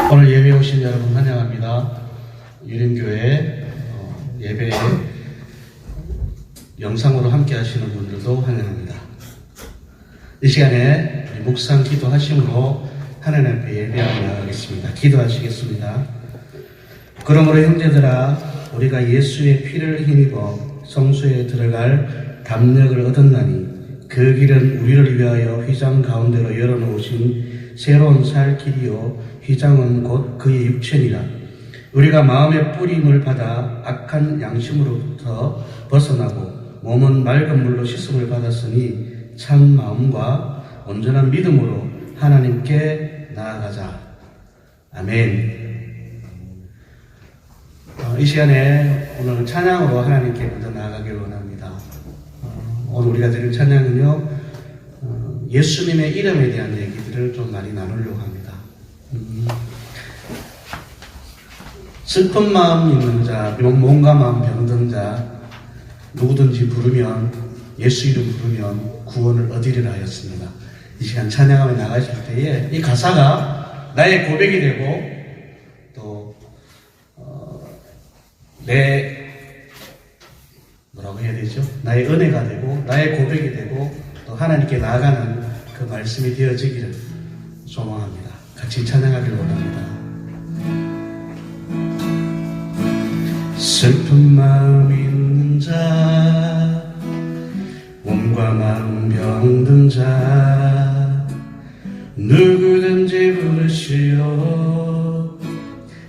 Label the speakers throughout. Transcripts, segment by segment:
Speaker 1: 오늘 예배 오신 여러분 환영합니다. 유림교회 예배 영상으로 함께 하시는 분들도 환영합니다. 이 시간에 묵상 기도하심으로 하나님 앞에 예배하며 하겠습니다. 기도하시겠습니다. 그러므로 형제들아, 우리가 예수의 피를 힘입어 성소에 들어갈 담력을 얻었나니 그 길은 우리를 위하여 휘장 가운데로 열어놓으신 새로운 살 길이요 휘장은 곧 그의 육체니라. 우리가 마음의 뿌림을 받아 악한 양심으로부터 벗어나고 몸은 맑은 물로 씻음을 받았으니 참 마음과 온전한 믿음으로 하나님께 나아가자. 아멘. 이 시간에 오늘 찬양으로 하나님께 먼저 나아가기를 원합니다. 오늘 우리가 드릴 찬양은요, 예수님의 이름에 대한 얘기들을 좀 많이 나누려고 합니다. 슬픈 마음 있는 자, 몸과 마음 병든 자, 누구든지 부르면, 예수 이름 부르면 구원을 얻으리라 하였습니다. 이 시간 찬양하며 나가실 때에 이 가사가 나의 고백이 되고 또 뭐라고 해야 되죠? 나의 은혜가 되고 나의 고백이 되고 또 하나님께 나아가는 그 말씀이 되어지기를 소망합니다. 같이 찬양하기를 원합니다. 슬픈 마음 있는 자, 몸과 마음 병든 자, 누구든지 부르시오.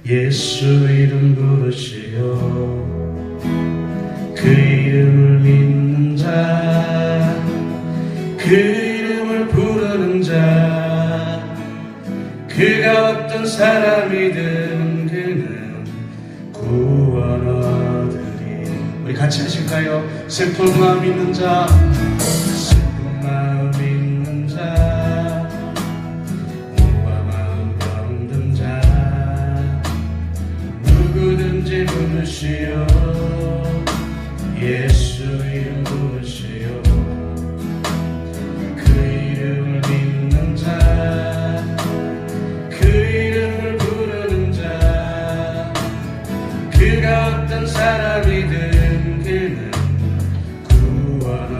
Speaker 1: 예수 이름 부르시오. 그 이름을 믿는 자, 그 이름을 부르는 자, 그가 어떤 사람이든 그는 구원 얻으리. 우리 같이 하실까요? 슬픈 마음 있는 자, 슬픈 마음 있는 자, 몸과 마음 병든 자, 누구든지 부르시오. 예수 이름 부르시오. 그 이름을 믿는 자, 그 이름을 부르는 자, 그가 어떤 사람이든 그는 구원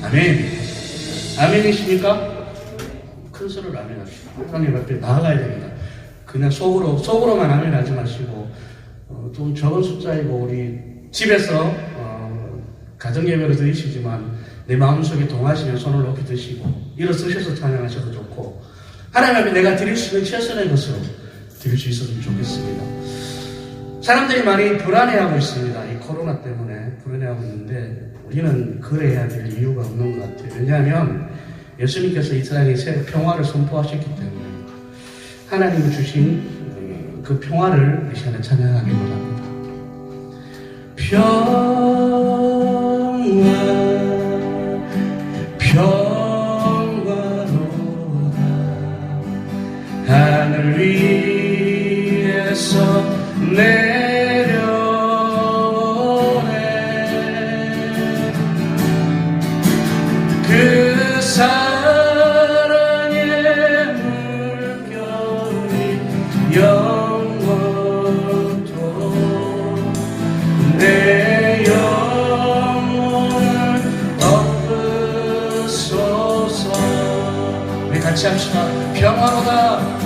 Speaker 1: 아멘. 아멘이십니까? 큰 소리로 아멘 합시다. 하나님 앞에 나아가야 됩니다. 그냥 속으로만 아멘 하지 마시고, 좀 적은 숫자이고, 우리 집에서, 가정예배로 드리시지만, 내 마음속에 동하시면 손을 높이 드시고, 일어서셔서 찬양하셔도 좋고, 하나님 앞에 내가 드릴 수 있는 최선의 것으로 드릴 수 있었으면 좋겠습니다. 사람들이 많이 불안해하고 있습니다. 이 코로나 때문에 불안해하고 있는데, 우리는 그래야 될 이유가 없는 것 같아요. 왜냐하면, 예수님께서 이 세상에 새 평화를 선포하셨기 때문에, 하나님이 주신 그 평화를 이 시간에 찬양하기 원합니다. 평화로다 하늘 위에서 내려오네 그 사랑의 물결이 영원토록 내 영혼을 덮으소서. 우리 같이 합시다. 평화로다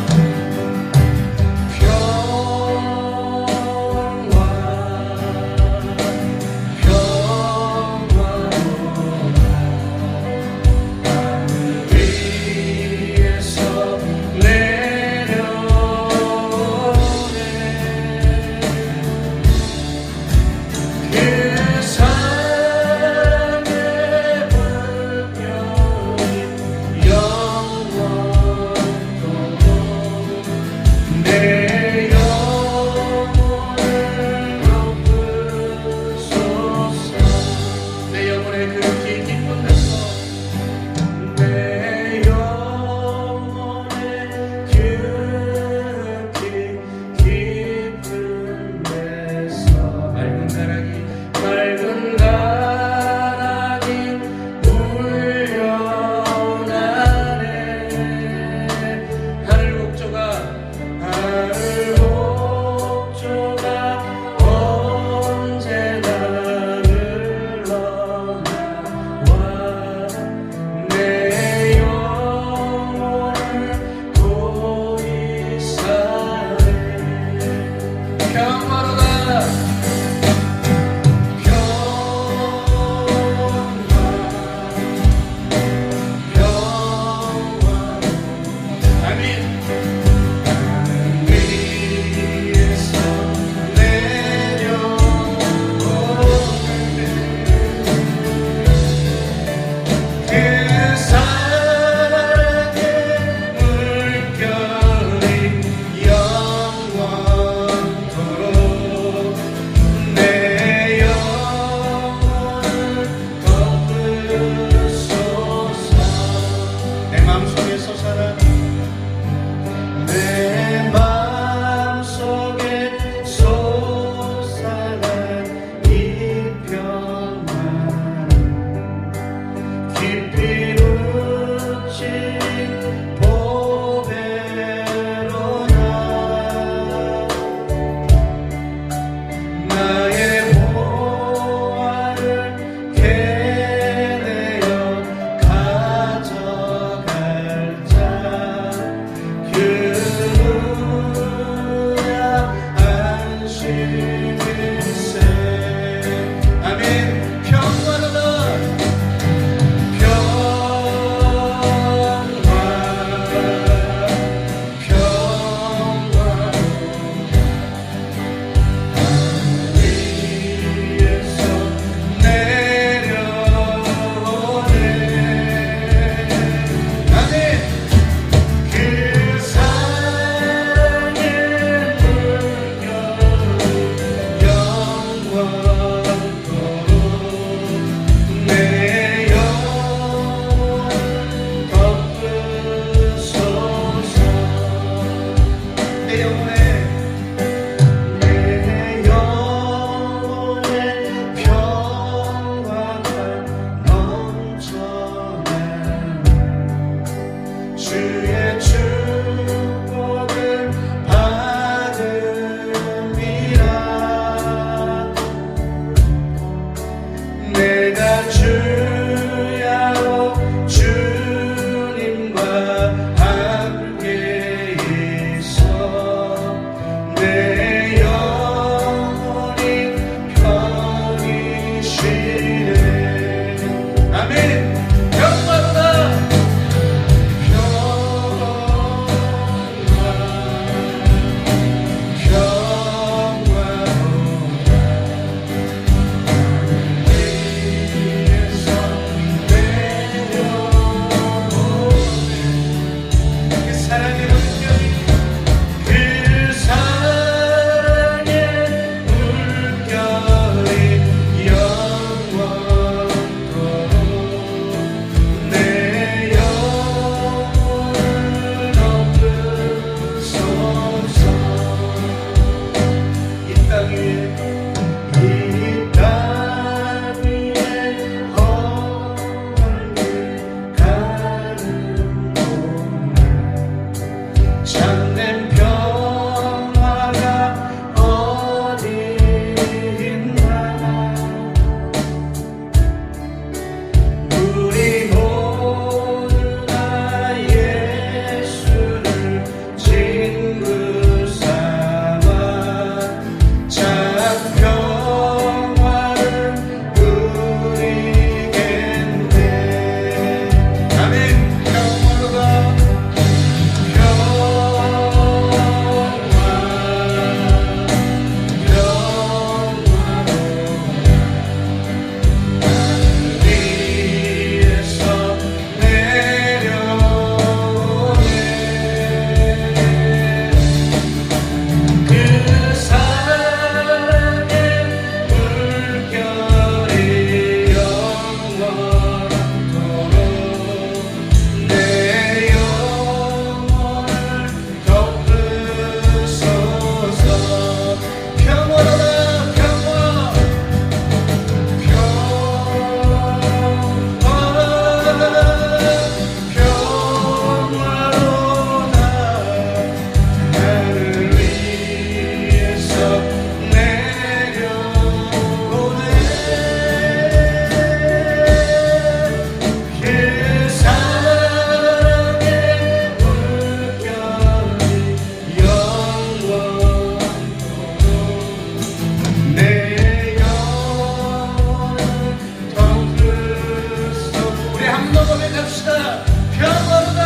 Speaker 1: 한 번 고백합시다. 평화로다.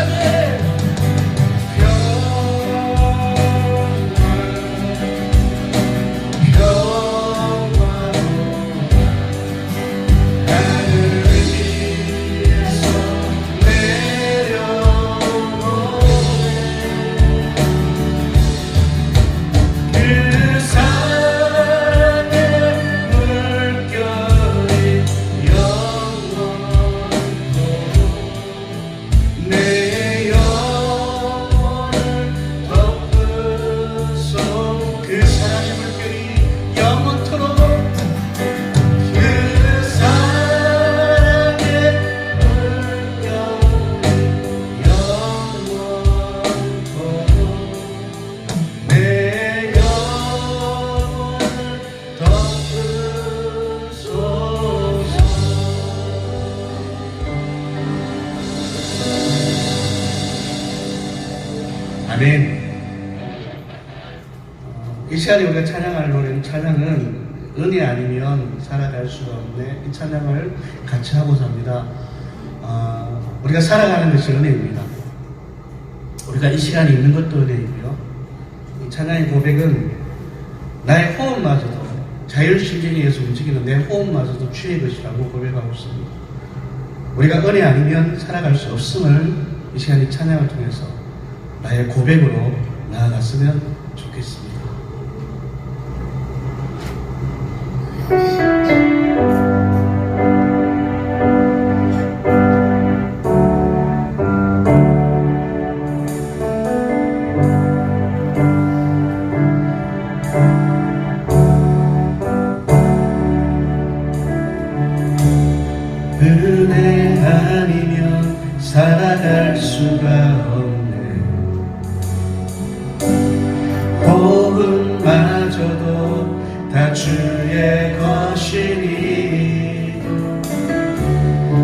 Speaker 1: 아멘. 아멘. 이 시간에 우리가 찬양할 노래는 찬양은 은혜 아니면 살아갈 수가 없네. 이 찬양을 같이 하고자 합니다. 우리가 살아가는 것이 은혜입니다. 우리가 이 시간에 있는 것도 은혜이고요. 이 찬양의 고백은 나의 호흡마저도 자율신경에서 움직이는 내 호흡마저도 주의 것이라고 고백하고 있습니다. 우리가 은혜 아니면 살아갈 수 없음을 이 시간 이 찬양을 통해서 나의 고백으로 나아갔으면 좋겠습니다. 은혜 아니면 살아갈 수가 없네. 호흡마저도 다 주의 것이니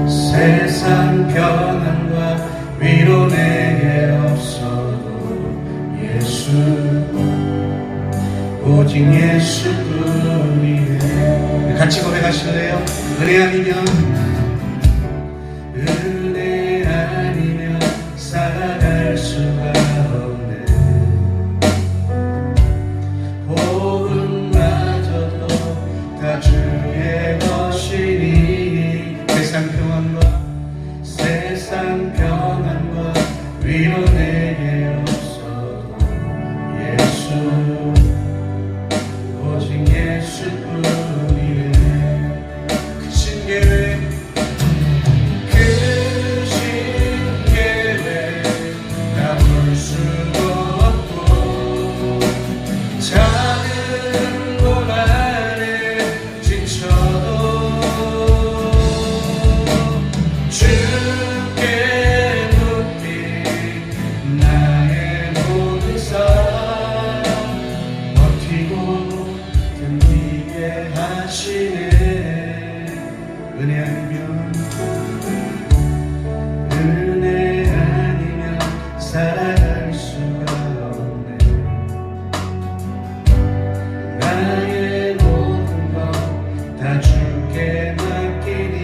Speaker 1: 세상 평안과 위로 내게 없어도 예수 오직 예수뿐이네. 같이 고백하실래요? 은혜 아니면 살아갈 수가 없네. 호흡마저도 다 주의 것이니 세상 평안과 위로 내게 없어도 예수 오직 예수뿐이네. 크신 계획 다 볼 수도 없고 작은 고난에 지쳐도 주께 묻기 나의 모든 삶 버티고 견디게 하시네. 은혜 아니면 살아갈 수가 없네. 나의 모든 것 다 주께 맡기니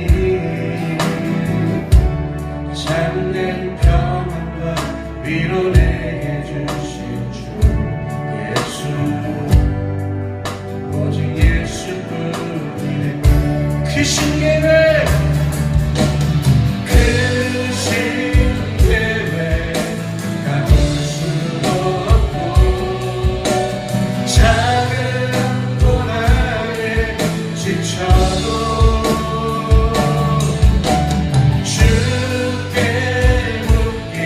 Speaker 1: 참된 평안과 위로 내게 주신 주 예수 오직 예수뿐이네. 크신 계획 가볼 수도 없고 작은 고난에 지쳐도 주께 묻기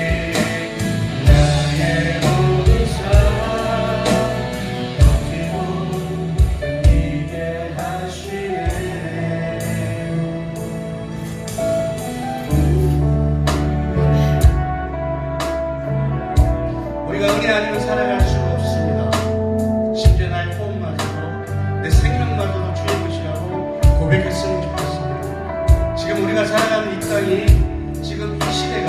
Speaker 1: 나의 모든 삶 버티고 견디게 하시네. 우리가 은혜 아니면 살아갈 수가 없습니다. 심지어 나의 호흡마저도 내 생명마저도 주의 것이라고 고백했으면 좋겠습니다. 지금 우리가 살아가는 이 땅이 지금 이 시대가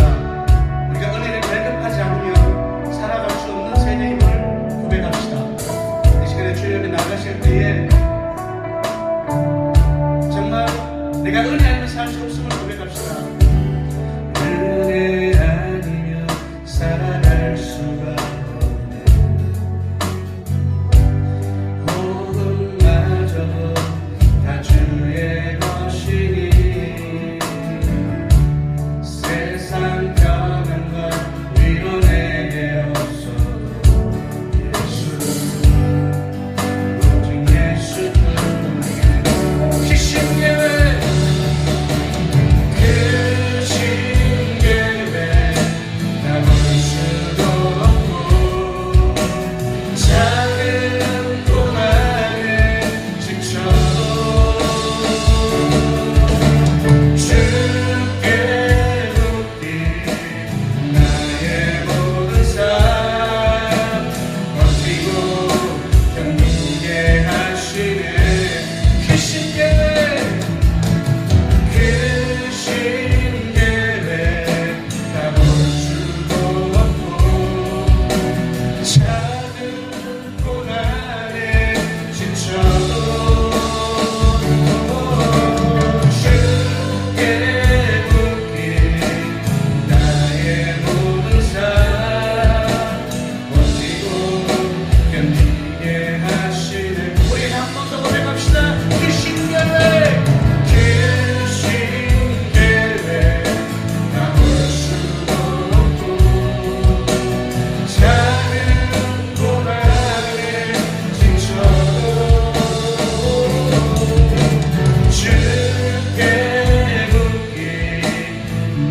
Speaker 1: 우리가 은혜를 발급하지 않으면 살아갈 수 없는 세대임을 고백합시다. 이 시간에 주님이 나가실 때에 정말 내가 은혜 아니면 살 수 없음을 고백합시다. 고백합시다. 은혜 아니면 살아갈 수가 없네. 복음마저도 다 주의 것이니 세상 평안과 위로 내게 없어도 예수 오직 예수뿐이네. 그 신계획 그 신계획 다 볼 수도 없고 작은 고난에 지쳐도 주께 묻기 나의 모든 삶 버티고 견디게 하시네. 그 신계획 그 신계획 다 볼 수도 없고 작은 고난에 지쳐도 주께 묻기 나의 모든 삶 버티고 견디게 하시네. 우리 한 번 더 고백합시다. 그 신계획 그 신계획 다 볼 수도 없고 작은 고난에 지쳐도 주께 묻기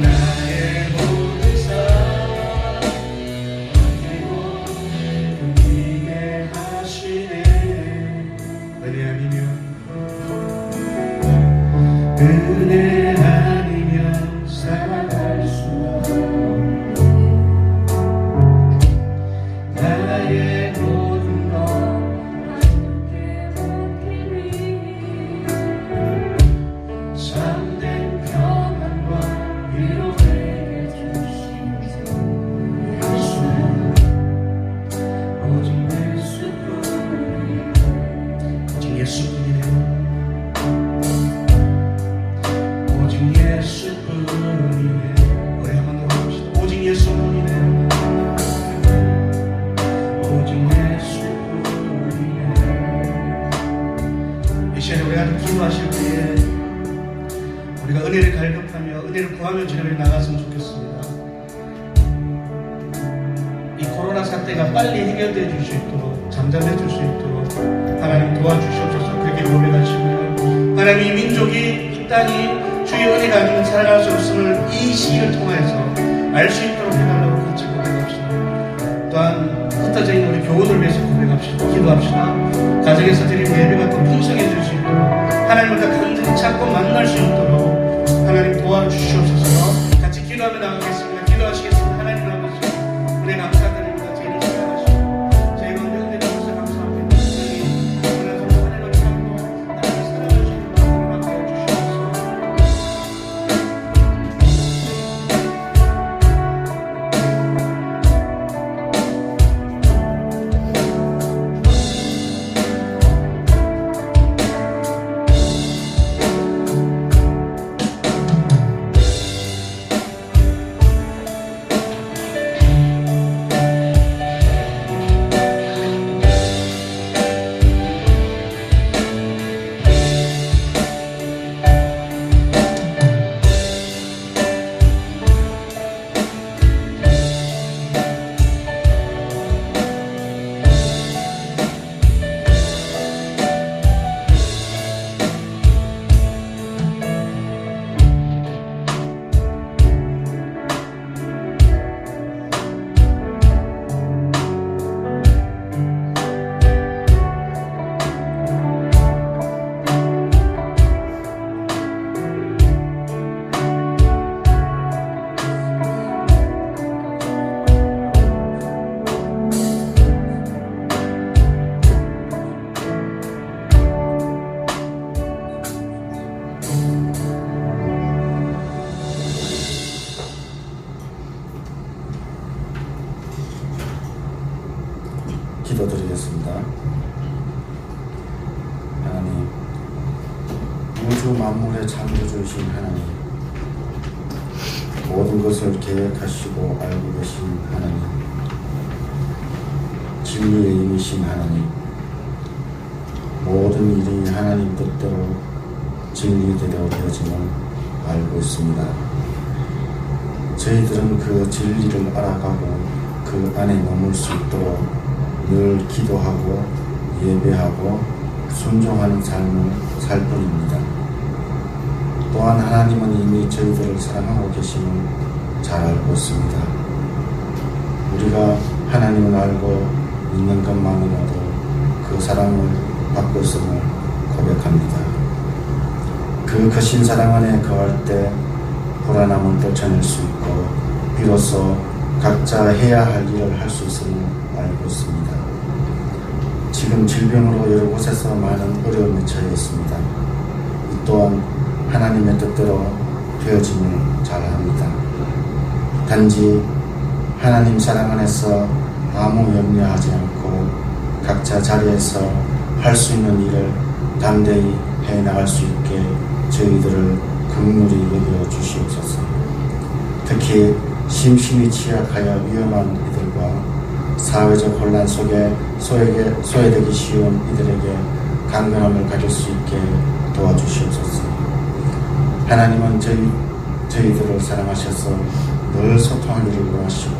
Speaker 1: 나의 모든 삶 버티고 견디게 하시네. 은혜 아니면 살아갈 수가 없네. 나의 모든 것 참된 평안과 위로 내게 주시소. 예수 오직 예수뿐이네. 오직 예수뿐이네. 오직 예수뿐이네. 우리 한 번 더 합시다. 오직 예수뿐이네. 오직 예수뿐이네. 이 시간에 우리가 기도하실 때에 우리가 은혜를 갈급하며 은혜를 구하며 지나며 나갔으면 좋겠습니다. 이 코로나 사태가 빨리 해결되어 줄 수 있도록, 잠잠해 줄 수 있도록 하나님 도와주시옵소서. 그렇게 고백하시고요. 하나님, 이 민족이, 이 땅이 주의 은혜가 아니면 살아갈 수 없음을 이 시기를 통해서 알 수 있도록 해달라고 같이 고백합시다. 또한 흩어진 우리 교우들 위해서 고백합시다. 기도합시다. 가정에서 드리는 예배가 더 풍성해질 수 있도록, 하나님을 더 간절히 찾고 만날 수 있도록 하나님 도와주시옵소서. 같이 기도하며 나가겠습니다. 기도하시겠습니다. 하나님 아버지, 은혜 감사드립니다. 저희를 사랑하시고 저희 가운데 은혜 주셔서 감사합니다. 저희 오늘 서로 하나님을 찾고 하나님을 사랑하시는 마음으로 맡겨 주시옵소서.
Speaker 2: 기도드리겠습니다. 하나님, 우주 만물의 창조주이신 하나님, 모든 것을 계획하시고 알고 계신 하나님, 진리의 임이신 하나님, 모든 일이 하나님 뜻대로 진리대로 되어짐을 알고 있습니다. 저희들은 그 진리를 알아가고 그 안에 머물 수 있도록 늘 기도하고 예배하고 순종하는 삶을 살 뿐입니다. 또한 하나님은 이미 저희들을 사랑하고 계심을 잘 알고 있습니다. 우리가 하나님을 알고 있는 것만으로도 그 사랑을 받고 있음을 고백합니다. 그 크신 사랑 안에 거할 때 불안함을 떨쳐낼 수 있고 비로소 각자 해야 할 일을 할 수 있음을 알고 있습니다. 지금 질병으로 여러 곳에서 많은 어려움에 처해 있습니다. 이 또한 하나님의 뜻대로 되어짐을 잘 압니다. 단지 하나님 사랑 안에서 아무 염려하지 않고 각자 자리에서 할 수 있는 일을 담대히 해나갈 수 있게 저희들을 긍휼히 여겨 주시옵소서. 특히 심신이 취약하여 위험한 이들과 사회적 혼란 속에 소외되기 쉬운 이들에게 강건함을 가질 수 있게 도와주시옵소서. 하나님은 저희들을 사랑하셔서 늘 소통하기를 원하시고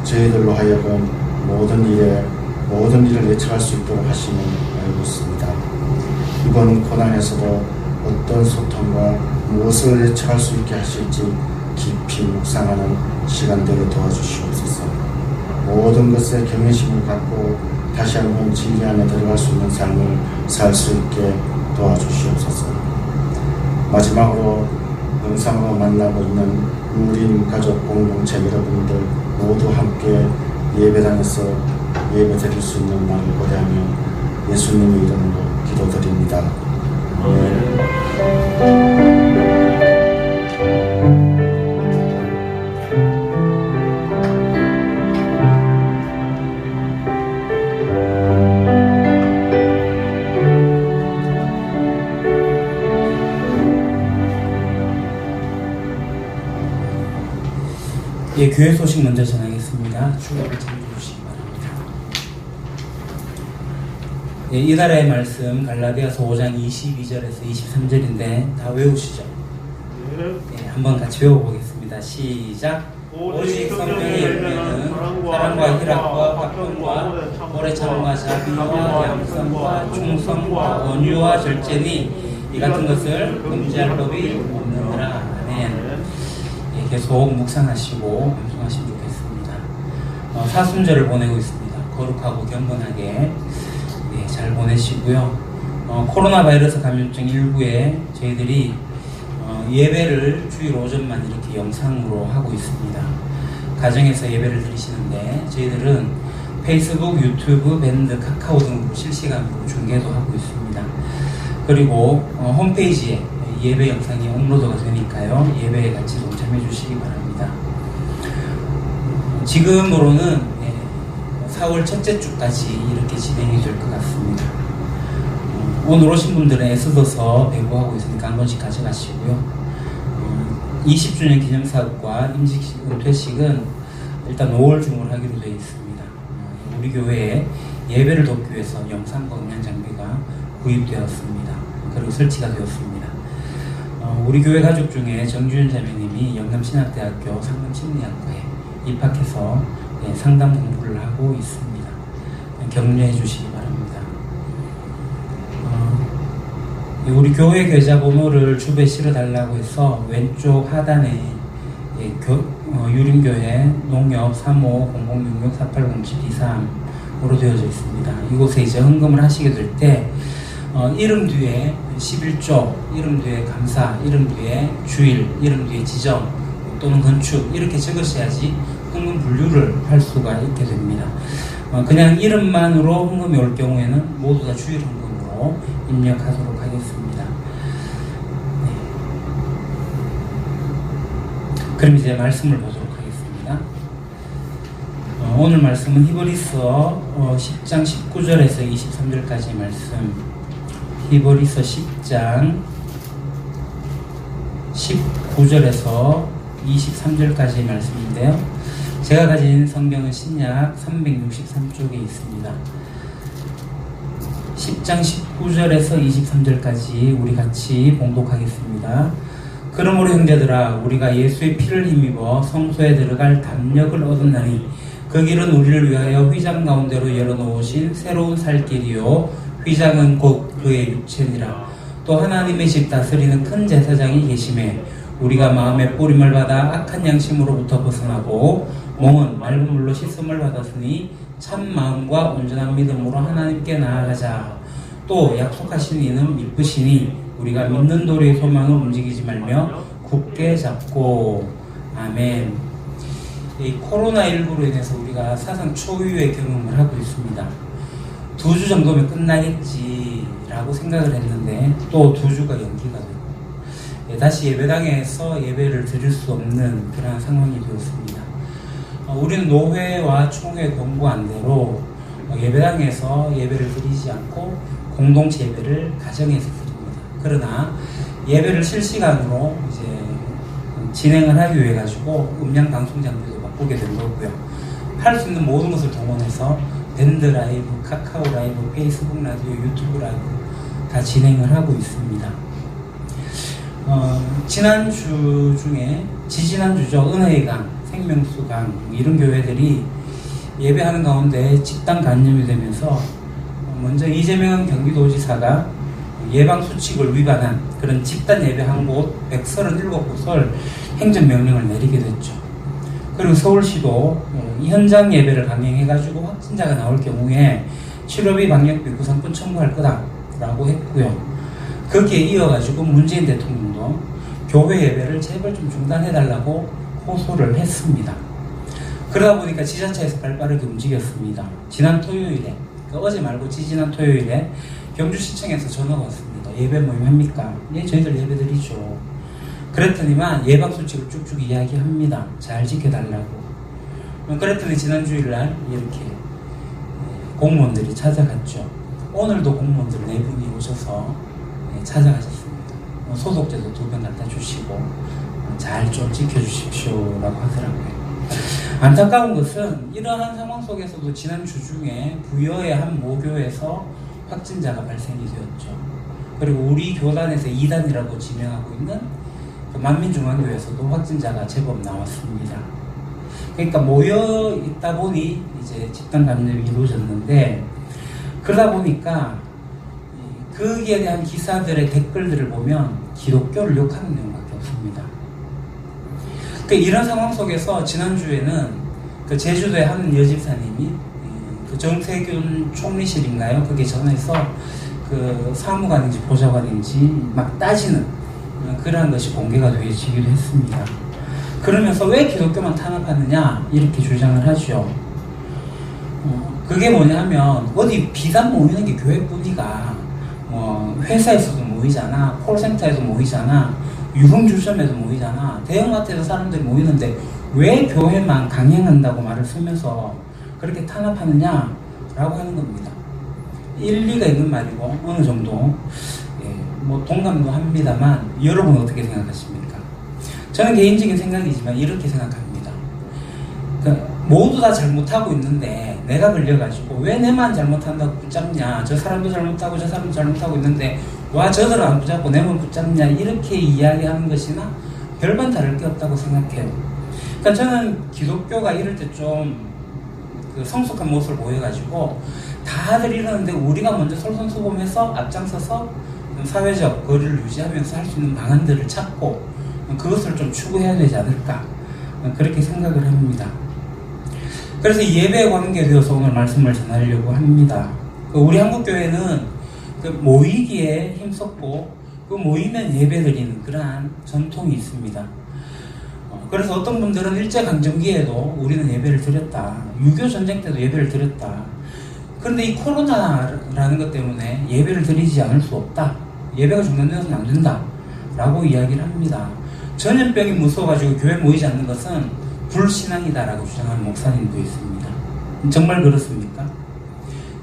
Speaker 2: 저희들로 하여금 모든 일을 예측할 수 있도록 하심을 알고 있습니다. 이번 고난에서도 어떤 소통과 무엇을 예측할 수 있게 하실지 깊이 묵상하는 시간 되게 도와주시옵소서. 모든 것에 경외심을 갖고 다시 한번 진리 안에 들어갈 수 있는 삶을 살 수 있게 도와주시옵소서. 마지막으로 영상으로 만나고 있는 우린 가족 공동체 여러분들 모두 함께 예배당에서 예배 드릴 수 있는 날을 고대하며 예수님의 이름으로 기도드립니다.
Speaker 3: 예, 교회 소식 먼저 전하겠습니다. 주어를 참조해주시기 바랍니다. 예, 이달의 말씀 갈라디아서 5장 22절에서 23절인데 다 외우시죠? 예, 한번 같이 외워보겠습니다. 시작. 오직 성령의 열매는 사랑과 희락과 화평과 오래 참음과 자비와 양선과 충성과 온유와 절제니 이 같은 것을 금지할 법이 없느니라. 아멘. 계속 묵상하시고 암송하시면 좋겠습니다. 사순절을 보내고 있습니다. 거룩하고 경건하게 잘 보내시고요. 코로나 바이러스 감염증 일부에 저희들이 예배를 주일 오전만 이렇게 영상으로 하고 있습니다. 가정에서 예배를 드리시는데 저희들은 페이스북, 유튜브, 밴드, 카카오 등으로 실시간으로 중계도 하고 있습니다. 그리고 홈페이지에 예배 영상이 업로드가 되니까요. 예배에 같이 동참해 주시기 바랍니다. 지금으로는 4월 첫째 주까지 이렇게 진행이 될 것 같습니다. 오늘 오신 분들은 애써서 배부하고 있으니까 한 번씩 가져가시고요. 20주년 기념사업과 임직식, 은퇴식은 일단 5월 중으로 하기로 되어 있습니다. 우리 교회에 예배를 돕기 위해서 영상과 음향 장비가 구입되었습니다. 그리고 설치가 되었습니다. 우리 교회 가족 중에 정주현 자매님이 영남신학대학교 상담심리학과에 입학해서 상담 공부를 하고 있습니다. 격려해 주시기 바랍니다. 우리 교회 계좌번호를 주변에 실어달라고 해서 왼쪽 하단에 유림교회 농협 350066480723으로 되어져 있습니다. 이곳에 이제 헌금을 하시게 될 때 이름 뒤에 11조, 이름 뒤에 감사, 이름 뒤에 주일, 이름 뒤에 지정 또는 건축 이렇게 적으셔야지 헌금 분류를 할 수가 있게 됩니다. 그냥 이름만으로 헌금이 올 경우에는 모두 다 주일 헌금으로 입력하도록 하겠습니다. 네. 그럼 이제 말씀을 보도록 하겠습니다. 오늘 말씀은 히브리서 10장 19절에서 23절까지 말씀. 히브리서 10장 19절에서 23절까지의 말씀인데요. 제가 가진 성경은 신약 363쪽에 있습니다. 10장 19절에서 23절까지 우리 같이 봉독하겠습니다. 그러므로 형제들아, 우리가 예수의 피를 힘입어 성소에 들어갈 담력을 얻었나니 그 길은 우리를 위하여 휘장 가운데로 열어놓으신 새로운 살 길이요 휘장은 곧 그의 육체니라. 또 하나님의 집 다스리는 큰 제사장이 계심에 우리가 마음의 뿌림을 받아 악한 양심으로부터 벗어나고 몸은 맑은 물로 씻음을 받았으니 참 마음과 온전한 믿음으로 하나님께 나아가자. 또 약속하신 이는 믿으시니 우리가 믿는 도리의 소망을 움직이지 말며 굳게 잡고. 아멘. 이 코로나19로 인해서 우리가 사상 초유의 경험을 하고 있습니다. 2주 정도면 끝나겠지라고 생각을 했는데 또 2주가 연기가 되고 다시 예배당에서 예배를 드릴 수 없는 그런 상황이 되었습니다. 우리는 노회와 총회 권고안대로 예배당에서 예배를 드리지 않고 공동체 예배를 가정에서 드립니다. 그러나 예배를 실시간으로 이제 진행을 하기 위해 가지고 음량 방송 장비도 바꾸게 된 거고요. 할 수 있는 모든 것을 동원해서 밴드 라이브, 카카오 라이브, 페이스북 라이브, 유튜브 라이브 다 진행을 하고 있습니다. 지난주 중에 지지난주죠. 은혜의 강, 생명수 강 이런 교회들이 예배하는 가운데 집단 감염이 되면서 먼저 이재명 경기도지사가 예방수칙을 위반한 그런 집단 예배 한 곳 137곳을 행정명령을 내리게 됐죠. 그리고 서울시도 현장 예배를 강행해가지고 확진자가 나올 경우에 치료비, 방역비, 구상권 청구할 거다라고 했고요. 거기에 이어가지고 문재인 대통령도 교회 예배를 제발 좀 중단해달라고 호소를 했습니다. 그러다 보니까 지자체에서 발빠르게 움직였습니다. 지난 토요일에, 어제 말고 지지난 토요일에 경주시청에서 전화가 왔습니다. 예배 모임 합니까? 예, 저희들 예배 드리죠. 그랬더니만 예방수칙을 쭉쭉 이야기합니다. 잘 지켜달라고. 그랬더니 지난 주일날 이렇게 공무원들이 찾아갔죠. 오늘도 공무원들 4분이 오셔서 찾아가셨습니다. 소독제도 2번 갖다 주시고 잘 좀 지켜주십시오 라고 하더라고요. 안타까운 것은 이러한 상황 속에서도 지난주 중에 부여의 한 모교에서 확진자가 발생이 되었죠. 그리고 우리 교단에서 2단이라고 지명하고 있는 만민중앙교회에서도 확진자가 제법 나왔습니다. 그러니까 모여 있다 보니 이제 집단 감염이 이루어졌는데, 그러다 보니까 거기에 대한 기사들의 댓글들을 보면 기독교를 욕하는 내용밖에 없습니다. 이런 상황 속에서 지난주에는 그 제주도의 한 여집사님이 그 정세균 총리실인가요? 거기에 전화해서 그 사무관인지 보좌관인지 막 따지는 그러한 것이 공개가 되기도 했습니다. 그러면서 왜 기독교만 탄압하느냐 이렇게 주장을 하죠. 그게 뭐냐 하면 어디 비단 모이는 게 교회뿐이가 회사에서도 모이잖아, 콜센터에도 모이잖아, 유흥주점에도 모이잖아, 대형마트에서 사람들이 모이는데 왜 교회만 강행한다고 말을 쓰면서 그렇게 탄압하느냐 라고 하는 겁니다. 일리가 있는 말이고 어느 정도 동감도 합니다만, 여러분은 어떻게 생각하십니까? 저는 개인적인 생각이지만 이렇게 생각합니다. 그러니까 모두 다 잘못하고 있는데 내가 걸려가지고 왜 내만 잘못한다고 붙잡냐, 저 사람도 잘못하고 저 사람도 잘못하고 있는데 와 저들은 안 붙잡고 내만 붙잡냐, 이렇게 이야기하는 것이나 별반 다를 게 없다고 생각해요. 그러니까 저는 기독교가 이럴 때 좀 그 성숙한 모습을 보여가지고 다들 이러는데 우리가 먼저 솔선수범해서 앞장서서 사회적 거리를 유지하면서 할 수 있는 방안들을 찾고 그것을 좀 추구해야 되지 않을까, 그렇게 생각을 합니다. 그래서 예배에 관계되어서 오늘 말씀을 전하려고 합니다. 우리 한국교회는 모이기에 힘썼고 그 모이면 예배드리는 그러한 전통이 있습니다. 그래서 어떤 분들은 일제강점기에도 우리는 예배를 드렸다, 6.25 전쟁 때도 예배를 드렸다. 그런데 이 코로나라는 것 때문에 예배를 드리지 않을 수 없다, 예배가 중단되어서는 안 된다 라고 이야기를 합니다. 전염병이 무서워가지고 교회 모이지 않는 것은 불신앙이다 라고 주장하는 목사님도 있습니다. 정말 그렇습니까?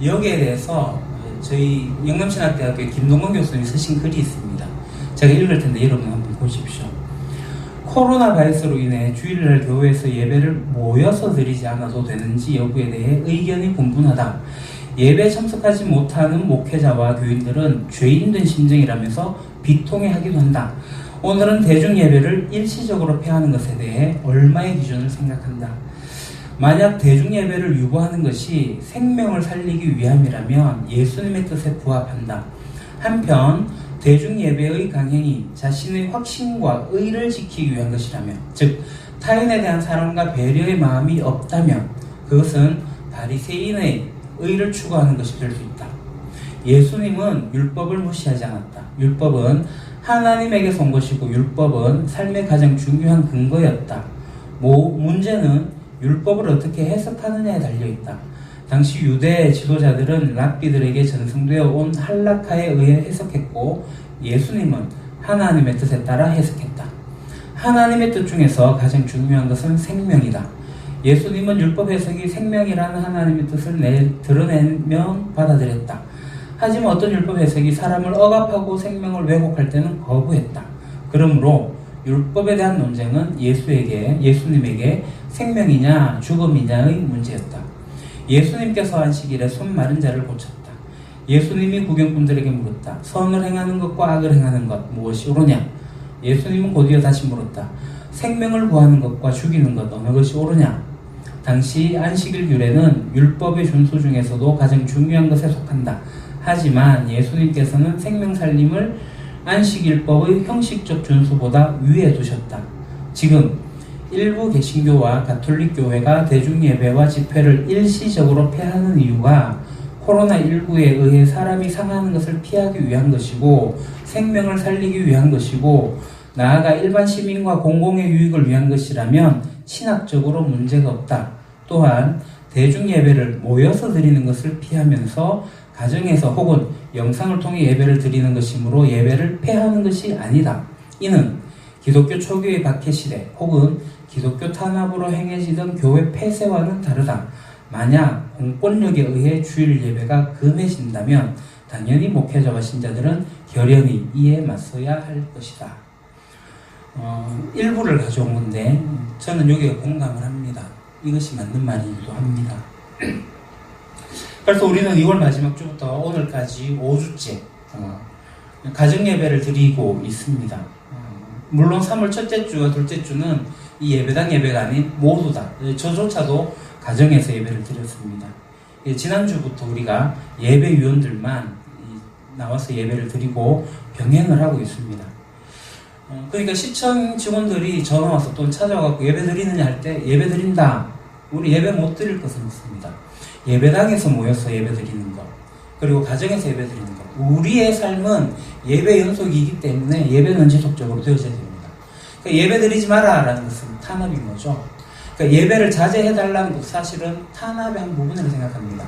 Speaker 3: 여기에 대해서 저희 영남신학대학교의 김동건 교수님이 쓰신 글이 있습니다. 제가 읽을 텐데 여러분 한번 보십시오. 코로나 바이러스로 인해 주일날 교회에서 예배를 모여서 드리지 않아도 되는지 여부에 대해 의견이 분분하다. 예배에 참석하지 못하는 목회자와 교인들은 죄인된 심정이라면서 비통해하기도 한다. 오늘은 대중예배를 일시적으로 폐하는 것에 대해 얼마의 기준을 생각한다. 만약 대중예배를 유보하는 것이 생명을 살리기 위함이라면 예수님의 뜻에 부합한다. 한편 대중예배의 강행이 자신의 확신과 의를 지키기 위한 것이라면, 즉 타인에 대한 사랑과 배려의 마음이 없다면 그것은 바리새인의 의를 추구하는 것이 될 수 있다. 예수님은 율법을 무시하지 않았다. 율법은 하나님에게서 온 것이고 율법은 삶의 가장 중요한 근거였다. 문제는 율법을 어떻게 해석하느냐에 달려있다. 당시 유대 지도자들은 랍비들에게 전승되어 온 할라카에 의해 해석했고 예수님은 하나님의 뜻에 따라 해석했다. 하나님의 뜻 중에서 가장 중요한 것은 생명이다. 예수님은 율법 해석이 생명이라는 하나님의 뜻을 드러내면 받아들였다. 하지만 어떤 율법 해석이 사람을 억압하고 생명을 왜곡할 때는 거부했다. 그러므로 율법에 대한 논쟁은 예수님에게 생명이냐 죽음이냐의 문제였다. 예수님께서 안식일에 손 마른 자를 고쳤다. 예수님이 구경꾼들에게 물었다. 선을 행하는 것과 악을 행하는 것 무엇이 옳으냐? 예수님은 곧이어 다시 물었다. 생명을 구하는 것과 죽이는 것 어느 것이 옳으냐? 당시 안식일 규례는 율법의 준수 중에서도 가장 중요한 것에 속한다. 하지만 예수님께서는 생명 살림을 안식일법의 형식적 준수보다 위에 두셨다. 지금 일부 개신교와 가톨릭 교회가 대중예배와 집회를 일시적으로 폐하는 이유가 코로나19에 의해 사람이 상하는 것을 피하기 위한 것이고 생명을 살리기 위한 것이고 나아가 일반 시민과 공공의 유익을 위한 것이라면 신학적으로 문제가 없다. 또한 대중예배를 모여서 드리는 것을 피하면서 가정에서 혹은 영상을 통해 예배를 드리는 것이므로 예배를 폐하는 것이 아니다. 이는 기독교 초기의 박해시대 혹은 기독교 탄압으로 행해지던 교회 폐쇄와는 다르다. 만약 공권력에 의해 주일 예배가 금해진다면 당연히 목회자와 신자들은 결연히 이에 맞서야 할 것이다. 일부를 가져온 건데 저는 여기에 공감을 합니다. 이것이 맞는 말이기도 합니다. 그래서 우리는 2월 마지막 주부터 오늘까지 5주째 가정예배를 드리고 있습니다. 물론 3월 첫째 주와 둘째 주는 이 예배당 예배가 아닌 모두 다, 저조차도 가정에서 예배를 드렸습니다. 지난주부터 우리가 예배위원들만 나와서 예배를 드리고 병행을 하고 있습니다. 그러니까 시청 직원들이 전화 와서 또 찾아와서 예배 드리느냐 할 때 예배 드린다. 우리 예배 못 드릴 것은 없습니다. 예배당에서 모여서 예배 드리는 것, 그리고 가정에서 예배 드리는 것. 우리의 삶은 예배 연속이기 때문에 예배는 지속적으로 되어져야 됩니다. 그러니까 예배 드리지 마라 라는 것은 탄압인 거죠. 그러니까 예배를 자제해달라는 것도 사실은 탄압의 한 부분이라고 생각합니다.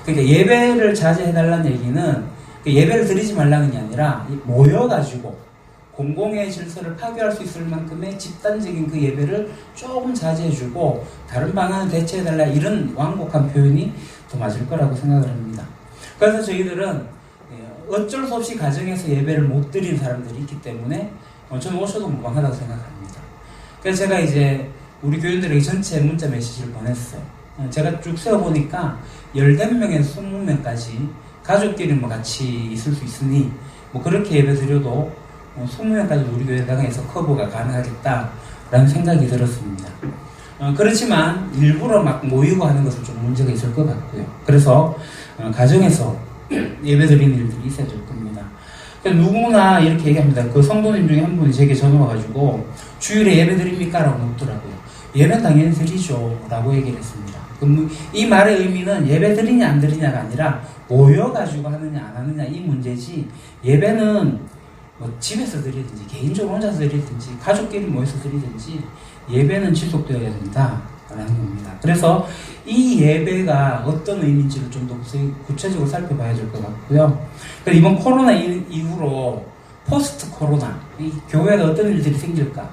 Speaker 3: 그러니까 예배를 자제해달라는 얘기는 예배를 드리지 말라는 게 아니라 모여가지고 공공의 질서를 파괴할 수 있을 만큼의 집단적인 그 예배를 조금 자제해주고 다른 방안을 대체해달라, 이런 완곡한 표현이 더 맞을 거라고 생각을 합니다. 그래서 저희들은 어쩔 수 없이 가정에서 예배를 못 드리는 사람들이 있기 때문에 저는 오셔도 무방하다고 생각합니다. 그래서 제가 이제 우리 교인들에게 전체 문자 메시지를 보냈어요. 제가 쭉 세어보니까 14명에서 20명까지 가족끼리 같이 있을 수 있으니 그렇게 예배 드려도 20명까지 우리 교회당에서 커버가 가능하겠다라는 생각이 들었습니다. 그렇지만 일부러 막 모이고 하는 것은 좀 문제가 있을 것 같고요. 그래서 가정에서 예배 드리는 일들이 있어야 될 겁니다. 누구나 이렇게 얘기합니다. 그 성도님 중에 한 분이 제게 전화 와가지고 주일에 예배 드립니까? 라고 묻더라고요. 예배는 당연히 드리죠 라고 얘기를 했습니다. 이 말의 의미는 예배 드리냐 안 드리냐가 아니라 모여가지고 하느냐 안 하느냐 이 문제지, 예배는 집에서 드리든지 개인적으로 혼자서 드리든지 가족끼리 모여서 드리든지 예배는 지속되어야 된다라는 겁니다. 그래서 이 예배가 어떤 의미인지를 좀 더 구체적으로 살펴봐야 될 것 같고요. 이번 코로나 이후로 포스트 코로나, 이 교회가 어떤 일들이 생길까,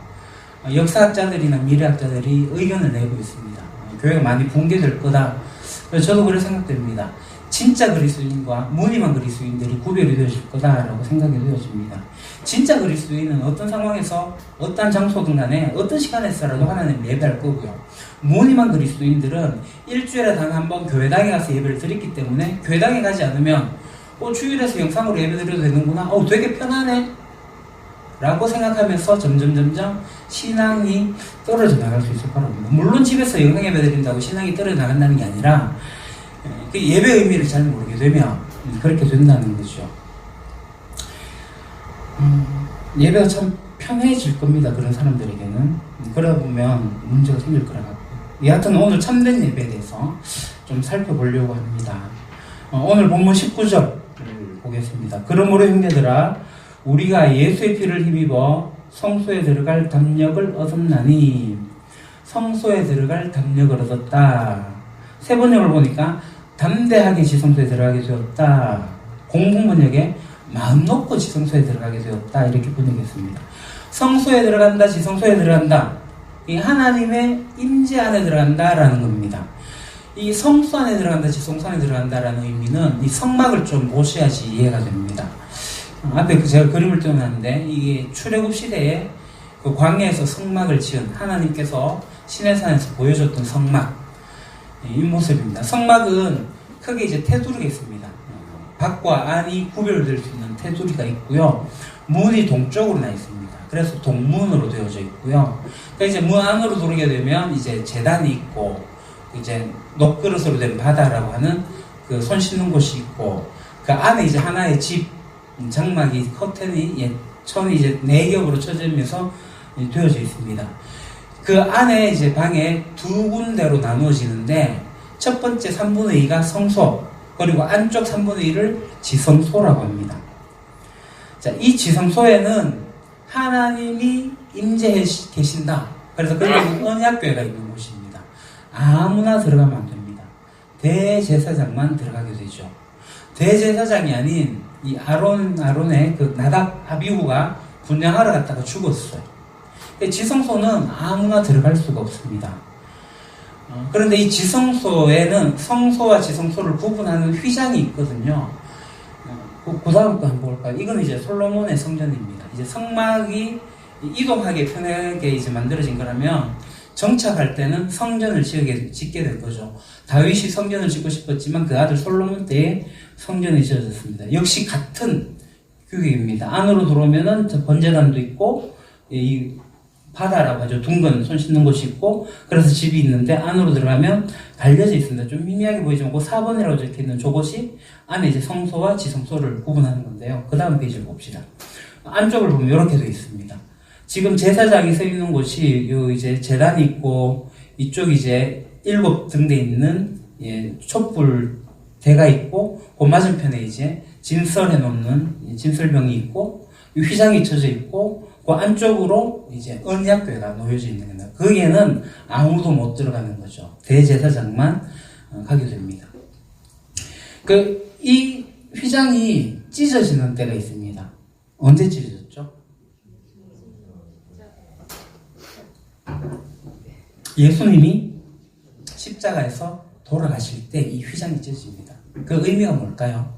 Speaker 3: 역사학자들이나 미래학자들이 의견을 내고 있습니다. 교회가 많이 붕괴될 거다. 저도 그렇게 생각됩니다. 진짜 그리스도인과 무늬만 그리스도인들이 구별이 되어질 거다라고 생각이 되어집니다. 진짜 그리스도인은 어떤 상황에서 어떤 장소든 간에 어떤 시간에서라도 하나님 예배할 거고요. 무늬만 그리스도인들은 일주일에 단 한 번 교회당에 가서 예배를 드렸기 때문에 교회당에 가지 않으면 주일에서 영상으로 예배 드려도 되는구나, 되게 편하네 라고 생각하면서 점점 신앙이 떨어져 나갈 수 있을 거랍니다. 물론 집에서 영상 예배 드린다고 신앙이 떨어져 나간다는 게 아니라 그 예배 의미를 잘 모르게 되면 그렇게 된다는 거죠. 예배가 참 편해질 겁니다. 그런 사람들에게는. 그러다 보면 문제가 생길 거라 같고. 여하튼 오늘 참된 예배에 대해서 좀 살펴보려고 합니다. 오늘 본문 19절을 보겠습니다. 그러므로 형제들아, 우리가 예수의 피를 힘입어 성소에 들어갈 담력을 얻었나니. 성소에 들어갈 담력을 얻었다. 세 번역을 보니까 담대하게 지성소에 들어가게 되었다. 공공번역에 마음 놓고 지성소에 들어가게 되었다. 이렇게 번역했습니다. 성소에 들어간다, 지성소에 들어간다. 이 하나님의 임재 안에 들어간다라는 겁니다. 이 성소 안에 들어간다, 지성소 안에 들어간다라는 의미는 이 성막을 좀 보셔야지 이해가 됩니다. 앞에 제가 그림을 띄워놨는데 이게 출애굽 시대에 그 광야에서 성막을 지은 하나님께서 시내산에서 보여줬던 성막, 이 모습입니다. 성막은 크게 이제 테두리가 있습니다. 밖과 안이 구별될 수 있는 테두리가 있고요. 문이 동쪽으로 나 있습니다. 그래서 동문으로 되어져 있고요. 그러니까 이제 문 안으로 들어오게 되면 이제 제단이 있고, 이제 녹그릇으로 된 바다라고 하는 그 손 씻는 곳이 있고, 그 안에 이제 하나의 집, 장막이, 커튼이, 천이 이제 4겹으로 쳐지면서 되어져 있습니다. 그 안에 이제 방에 두 군데로 나누어지는데, 첫 번째 3분의 2가 성소, 그리고 안쪽 3분의 1을 지성소라고 합니다. 자, 이 지성소에는 하나님이 임재해 계신다. 그래서 거기는 언약궤가 있는 곳입니다. 아무나 들어가면 안 됩니다. 대제사장만 들어가게 되죠. 대제사장이 아닌 이 아론의 그 나답 아비후가 분향하러 갔다가 죽었어요. 지성소는 아무나 들어갈 수가 없습니다. 그런데 이 지성소에는 성소와 지성소를 구분하는 휘장이 있거든요. 그 다음 거 한번 볼까요? 이건 이제 솔로몬의 성전입니다. 이제 성막이 이동하게 편하게 이제 만들어진 거라면 정착할 때는 성전을 짓게 된 거죠. 다윗이 성전을 짓고 싶었지만 그 아들 솔로몬 때에 성전이 지어졌습니다. 역시 같은 규격입니다. 안으로 들어오면은 번제단도 있고, 이 바다라고 하죠. 둥근 손 씻는 곳이 있고, 그래서 집이 있는데 안으로 들어가면 갈려져 있습니다. 좀 미미하게 보이지만 그 4번이라고 적혀있는 저곳이 안에 이제 성소와 지성소를 구분하는 건데요. 그 다음 페이지를 봅시다. 안쪽을 보면 이렇게 되어 있습니다. 지금 제사장이 서 있는 곳이 요 이제 제단이 있고, 이쪽 이제 7등대 있는 촛불대가 있고, 그 맞은편에 이제 진설해 놓는 진설병이 있고, 휘장이 쳐져 있고, 그 안쪽으로 이제 언약궤가 놓여져 있는 겁니다. 거기에는 아무도 못 들어가는 거죠. 대제사장만 가게 됩니다. 이 휘장이 찢어지는 때가 있습니다. 언제 찢어졌죠? 예수님이 십자가에서 돌아가실 때 이 휘장이 찢어집니다. 그 의미가 뭘까요?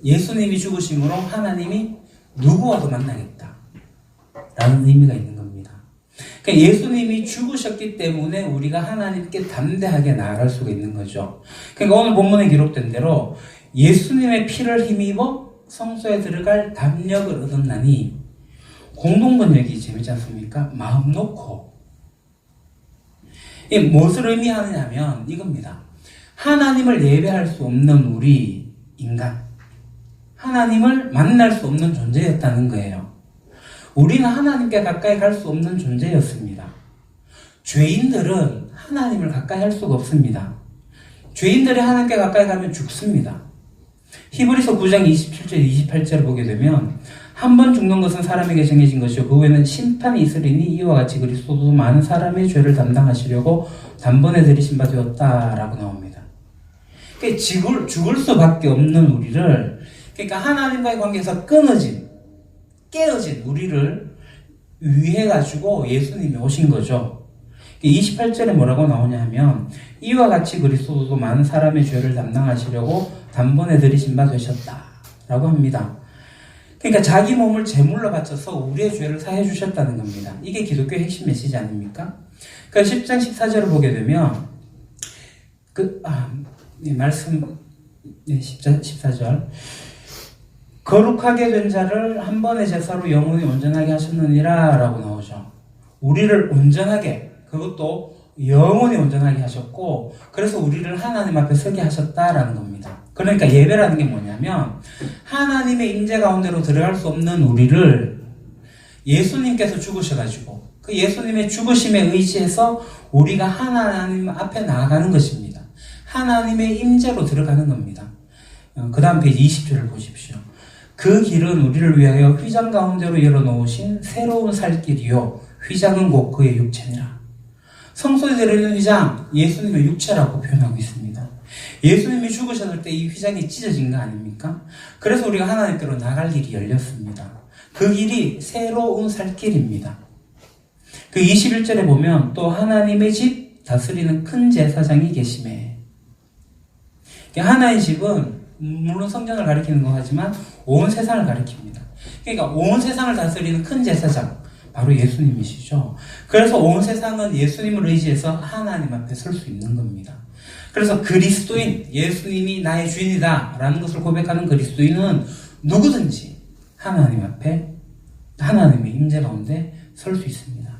Speaker 3: 예수님이 죽으심으로 하나님이 누구와도 만나겠다 라는 의미가 있는 겁니다. 그러니까 예수님이 죽으셨기 때문에 우리가 하나님께 담대하게 나아갈 수가 있는 거죠. 그러니까 오늘 본문에 기록된 대로 예수님의 피를 힘입어 성소에 들어갈 담력을 얻었나니, 공동번역이 재밌지 않습니까? 마음 놓고. 이 무엇을 의미하느냐면 이겁니다. 하나님을 예배할 수 없는 우리 인간, 하나님을 만날 수 없는 존재였다는 거예요. 우리는 하나님께 가까이 갈 수 없는 존재였습니다. 죄인들은 하나님을 가까이 할 수가 없습니다. 죄인들이 하나님께 가까이 가면 죽습니다. 히브리서 9장 27절 28절을 보게 되면, 한 번 죽는 것은 사람에게 정해진 것이요 그 후에는 심판이 있으리니 이와 같이 그리스도도 많은 사람의 죄를 담당하시려고 단번에 들이신 바 되었다라고 나옵니다. 그러니까 죽을 수밖에 없는 우리를, 그러니까 하나님과의 관계에서 깨어진 우리를 위해 가지고 예수님이 오신 거죠. 28절에 뭐라고 나오냐 하면 이와 같이 그리스도도 많은 사람의 죄를 담당하시려고 단번에 들이신 바 되셨다 라고 합니다. 그러니까 자기 몸을 제물로 바쳐서 우리의 죄를 사해 주셨다는 겁니다. 이게 기독교의 핵심 메시지 아닙니까? 그러니까 10장 14절을 보게 되면 말씀 10장 14절 거룩하게 된 자를 한 번의 제사로 영원히 온전하게 하셨느니라 라고 나오죠. 우리를 온전하게, 그것도 영원히 온전하게 하셨고, 그래서 우리를 하나님 앞에 서게 하셨다라는 겁니다. 그러니까 예배라는 게 뭐냐면 하나님의 임재 가운데로 들어갈 수 없는 우리를 예수님께서 죽으셔가지고 그 예수님의 죽으심에 의지해서 우리가 하나님 앞에 나아가는 것입니다. 하나님의 임재로 들어가는 겁니다. 그 다음 페이지 20절을 보십시오. 그 길은 우리를 위하여 휘장 가운데로 열어놓으신 새로운 살 길이요 휘장은 곧 그의 육체니라. 성소에 들어있는 휘장, 예수님의 육체라고 표현하고 있습니다. 예수님이 죽으셨을 때 이 휘장이 찢어진 거 아닙니까? 그래서 우리가 하나님께로 나갈 길이 열렸습니다. 그 길이 새로운 살 길입니다. 그 21절에 보면 또 하나님의 집 다스리는 큰 제사장이 계심에, 하나의 집은 물론 성전을 가리키는 거지만 온 세상을 가리킵니다. 그러니까 온 세상을 다스리는 큰 제사장, 바로 예수님이시죠. 그래서 온 세상은 예수님을 의지해서 하나님 앞에 설 수 있는 겁니다. 그래서 그리스도인, 예수님이 나의 주인이다 라는 것을 고백하는 그리스도인은 누구든지 하나님 앞에 하나님의 임재 가운데 설 수 있습니다.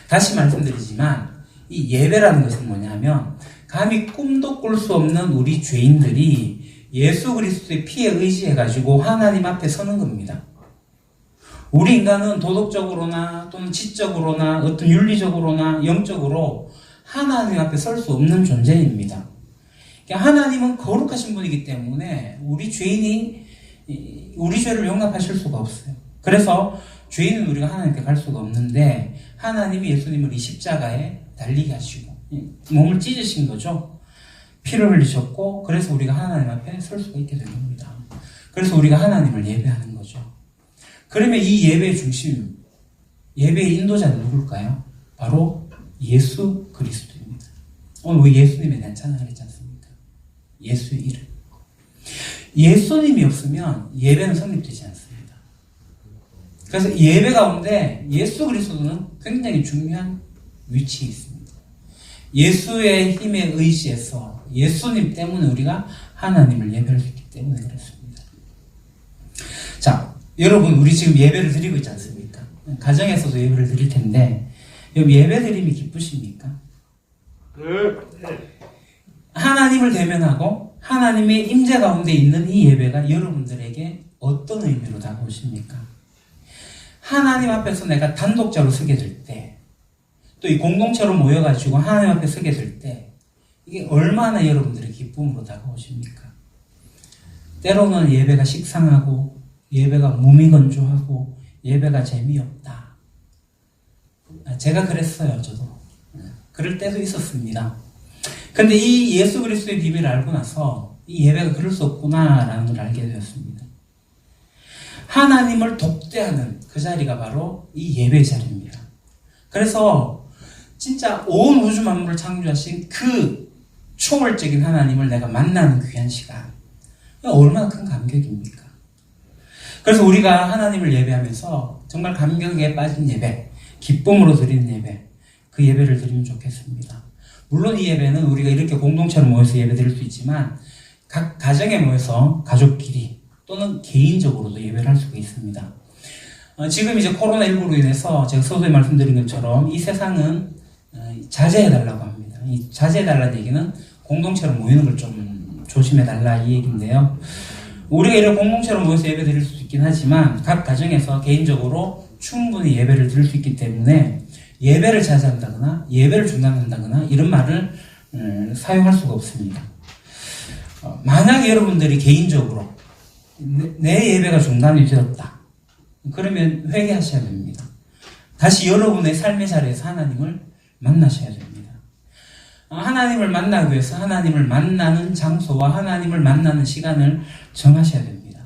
Speaker 3: 다시 말씀드리지만 이 예배라는 것은 뭐냐면 감히 꿈도 꿀 수 없는 우리 죄인들이 예수 그리스도의 피에 의지해가지고 하나님 앞에 서는 겁니다. 우리 인간은 도덕적으로나 또는 지적으로나 어떤 윤리적으로나 영적으로 하나님 앞에 설 수 없는 존재입니다. 하나님은 거룩하신 분이기 때문에 우리 죄인이 우리 죄를 용납하실 수가 없어요. 그래서 죄인은 우리가 하나님께 갈 수가 없는데 하나님이 예수님을 이 십자가에 달리게 하시고 몸을 찢으신 거죠. 피를 흘리셨고 그래서 우리가 하나님 앞에 설 수가 있게 된 겁니다. 그래서 우리가 하나님을 예배하는 거죠. 그러면 이 예배의 중심, 예배의 인도자는 누굴까요? 바로 예수 그리스도입니다. 오늘 왜 예수님에 대한 찬양을 했지 않습니까? 예수의 이름. 예수님이 없으면 예배는 성립되지 않습니다. 그래서 예배 가운데 예수 그리스도는 굉장히 중요한 위치에 있습니다. 예수의 힘에 의지해서 예수님 때문에 우리가 하나님을 예배할 수 있기 때문에 그렇습니다. 자, 여러분 우리 지금 예배를 드리고 있지 않습니까? 가정에서도 예배를 드릴 텐데 여러분 예배 드림이 기쁘십니까? 하나님을 대면하고 하나님의 임재 가운데 있는 이 예배가 여러분들에게 어떤 의미로 다가오십니까? 하나님 앞에서 내가 단독자로 서게 될 때, 또 이 공동체로 모여가지고 하나님 앞에 서게 될 때, 이게 얼마나 여러분들의 기쁨으로 다가오십니까? 때로는 예배가 식상하고, 예배가 무미건조하고, 예배가 재미없다. 제가 그랬어요, 저도. 그럴 때도 있었습니다. 근데 이 예수 그리스도의 비밀을 알고 나서 이 예배가 그럴 수 없구나라는 걸 알게 되었습니다. 하나님을 독대하는 그 자리가 바로 이 예배의 자리입니다. 그래서 진짜 온 우주 만물을 창조하신 그 초월적인 하나님을 내가 만나는 귀한 시간, 얼마나 큰 감격입니까? 그래서 우리가 하나님을 예배하면서 정말 감격에 빠진 예배, 기쁨으로 드리는 예배, 그 예배를 드리면 좋겠습니다. 물론 이 예배는 우리가 이렇게 공동체로 모여서 예배 드릴 수 있지만 각 가정에 모여서 가족끼리 또는 개인적으로도 예배를 할 수가 있습니다. 지금 이제 코로나19로 인해서 제가 서두에 말씀드린 것처럼 이 세상은 자제해달라고 합니다. 이 자제해달라는 얘기는 공동체로 모이는 걸 좀 조심해달라 이 얘기인데요. 우리가 이런 공동체로 모여서 예배 드릴 수 있긴 하지만 각 가정에서 개인적으로 충분히 예배를 드릴 수 있기 때문에 예배를 자제한다거나 예배를 중단한다거나 이런 말을 사용할 수가 없습니다. 만약에 여러분들이 개인적으로 내 예배가 중단이 되었다. 그러면 회개하셔야 됩니다. 다시 여러분의 삶의 자리에서 하나님을 만나셔야 됩니다. 하나님을 만나기 위해서 하나님을 만나는 장소와 하나님을 만나는 시간을 정하셔야 됩니다.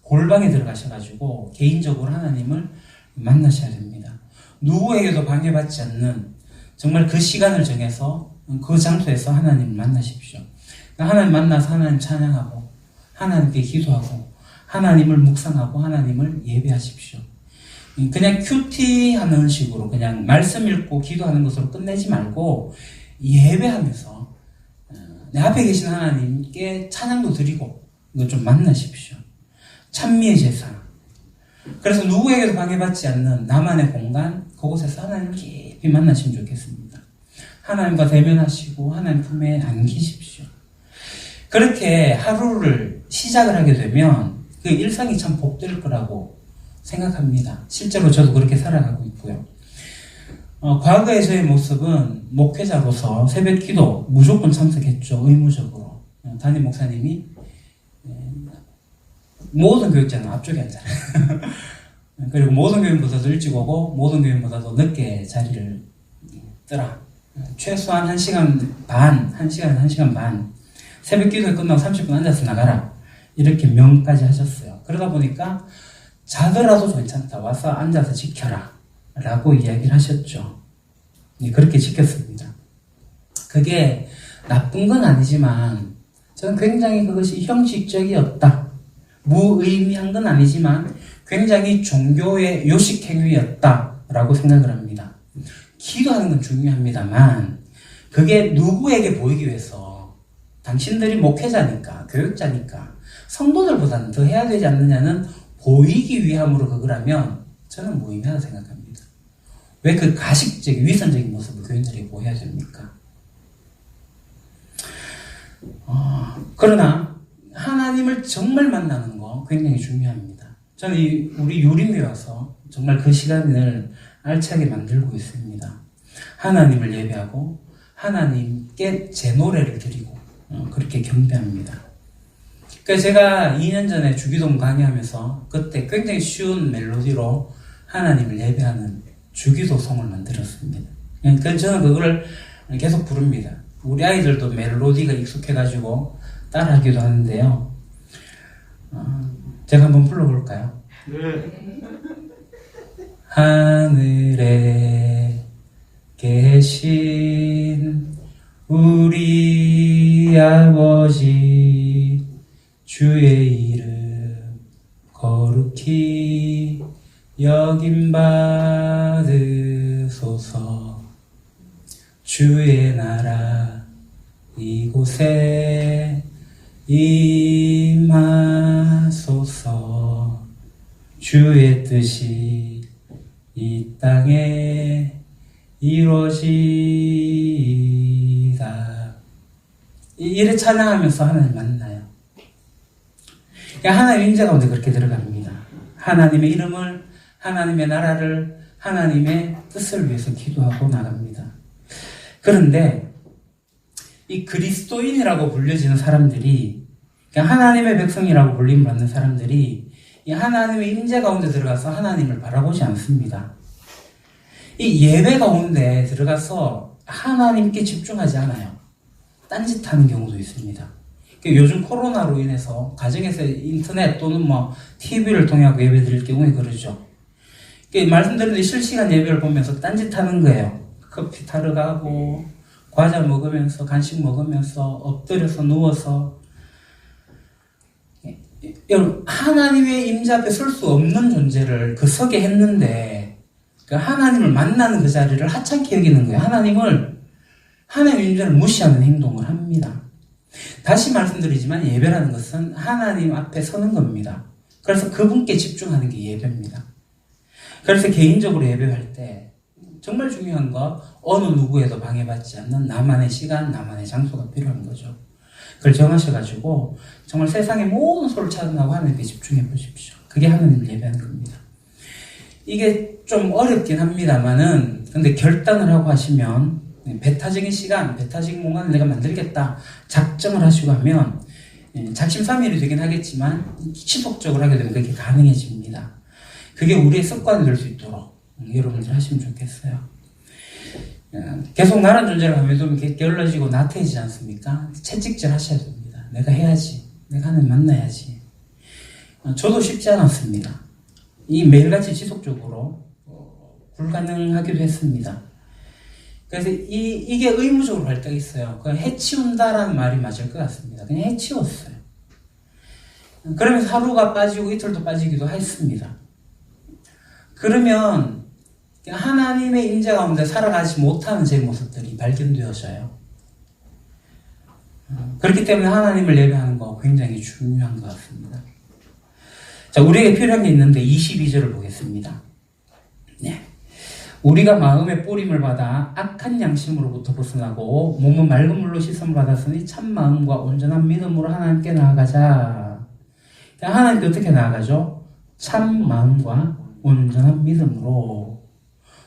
Speaker 3: 골방에 들어가셔가지고 개인적으로 하나님을 만나셔야 됩니다. 누구에게도 방해받지 않는 정말 그 시간을 정해서 그 장소에서 하나님을 만나십시오. 하나님 만나서 하나님 찬양하고 하나님께 기도하고 하나님을 묵상하고 하나님을 예배하십시오. 그냥 큐티하는 식으로 그냥 말씀 읽고 기도하는 것으로 끝내지 말고 예배하면서 내 앞에 계신 하나님께 찬양도 드리고 이거 좀 만나십시오. 찬미의 제사. 그래서 누구에게도 방해받지 않는 나만의 공간, 그곳에서 하나님을 깊이 만나시면 좋겠습니다. 하나님과 대면하시고 하나님 품에 안기십시오. 그렇게 하루를 시작을 하게 되면 그 일상이 참 복될 거라고 생각합니다. 실제로 저도 그렇게 살아가고 있고요. 과거의 저의 모습은 목회자로서 새벽 기도 무조건 참석했죠. 의무적으로. 담임 목사님이 모든 교육자는 앞쪽에 앉아요. 그리고 모든 교인보다도 일찍 오고 모든 교인보다도 늦게 자리를 뜨라. 최소한 1시간 반, 1시간 반 새벽 기도에 끝나고 30분 앉아서 나가라. 이렇게 명까지 하셨어요. 그러다 보니까 자더라도 괜찮다. 와서 앉아서 지켜라. 라고 이야기를 하셨죠. 그렇게 지켰습니다. 그게 나쁜 건 아니지만 저는 굉장히 그것이 형식적이었다. 무의미한 건 아니지만 굉장히 종교의 요식 행위였다라고 생각을 합니다. 기도하는 건 중요합니다만 그게 누구에게 보이기 위해서 당신들이 목회자니까 교육자니까 성도들보다는 더 해야 되지 않느냐는 보이기 위함으로 그걸 하면 저는 무의미하다고 생각합니다. 왜 그 가식적인 위선적인 모습을 교인들에게 보여야 됩니까? 그러나 하나님을 정말 만나는 거 굉장히 중요합니다. 저는 우리 유림에 와서 정말 그 시간을 알차게 만들고 있습니다. 하나님을 예배하고 하나님께 제 노래를 드리고 그렇게 경배합니다. 그래서 제가 2년 전에 주기도문 강의하면서 그때 굉장히 쉬운 멜로디로 하나님을 예배하는 주기도송을 만들었습니다. 그러니까 저는 그걸 계속 부릅니다. 우리 아이들도 멜로디가 익숙해가지고 따라하기도 하는데요. 제가 한번 불러볼까요? 네. 하늘에 계신 우리 아버지 주의 이름 거룩히 여김받으소서. 주의 나라 이곳에 임하소서. 주의 뜻이 이 땅에 이루어지이다. 이래 찬양하면서 하나님 만나요. 하나님의 임재 가운데 그렇게 들어갑니다. 하나님의 이름을, 하나님의 나라를, 하나님의 뜻을 위해서 기도하고 나갑니다. 그런데 이 그리스도인이라고 불려지는 사람들이, 하나님의 백성이라고 불림 받는 사람들이 이 하나님의 임재 가운데 들어가서 하나님을 바라보지 않습니다. 이 예배 가운데 들어가서 하나님께 집중하지 않아요. 딴짓하는 경우도 있습니다. 요즘 코로나로 인해서 가정에서 인터넷 또는 TV를 통해 예배 드릴 경우에 그러죠. 말씀드린 실시간 예배를 보면서 딴짓하는 거예요. 커피 타러 가고 과자 먹으면서 간식 먹으면서 엎드려서 누워서 여러분 하나님의 임재 앞에 설 수 없는 존재를 그 서게 했는데 하나님을 만나는 그 자리를 하찮게 여기는 거예요. 하나님의 임재를 무시하는 행동을 합니다. 다시 말씀드리지만 예배라는 것은 하나님 앞에 서는 겁니다. 그래서 그분께 집중하는 게 예배입니다. 그래서 개인적으로 예배할 때 정말 중요한 거 어느 누구에도 방해받지 않는 나만의 시간, 나만의 장소가 필요한 거죠. 그걸 정하셔가지고 정말 세상의 모든 소를 차단하고 하나님께 집중해 보십시오. 그게 하나님을 예배하는 겁니다. 이게 좀 어렵긴 합니다만은 근데 결단을 하고 하시면 배타적인 시간, 배타적인 공간을 내가 만들겠다 작정을 하시고 하면 작심삼일이 되긴 하겠지만 지속적으로 하게 되면 그게 가능해집니다. 그게 우리의 습관이 될 수 있도록 여러분들 하시면 좋겠어요. 계속 나란 존재를 하면 좀 게을러지고 나태해지지 않습니까? 채찍질 하셔야 됩니다. 내가 해야지. 내가 하나님 만나야지. 저도 쉽지 않았습니다. 이 매일같이 지속적으로 불가능하기도 했습니다. 그래서 이게 의무적으로 발달했어요. 그냥 해치운다라는 말이 맞을 것 같습니다. 그냥 해치웠어요. 그러면서 하루가 빠지고 이틀도 빠지기도 했습니다. 그러면 하나님의 임재 가운데 살아가지 못하는 제 모습들이 발견되어져요. 그렇기 때문에 하나님을 예배하는 거 굉장히 중요한 것 같습니다. 자, 우리에게 필요한 게 있는데 22절을 보겠습니다. 네. 우리가 마음의 뿌림을 받아 악한 양심으로부터 벗어나고 몸은 맑은 물로 씻음을 받았으니 참 마음과 온전한 믿음으로 하나님께 나아가자. 하나님께 어떻게 나아가죠? 참 마음과 온전한 믿음으로.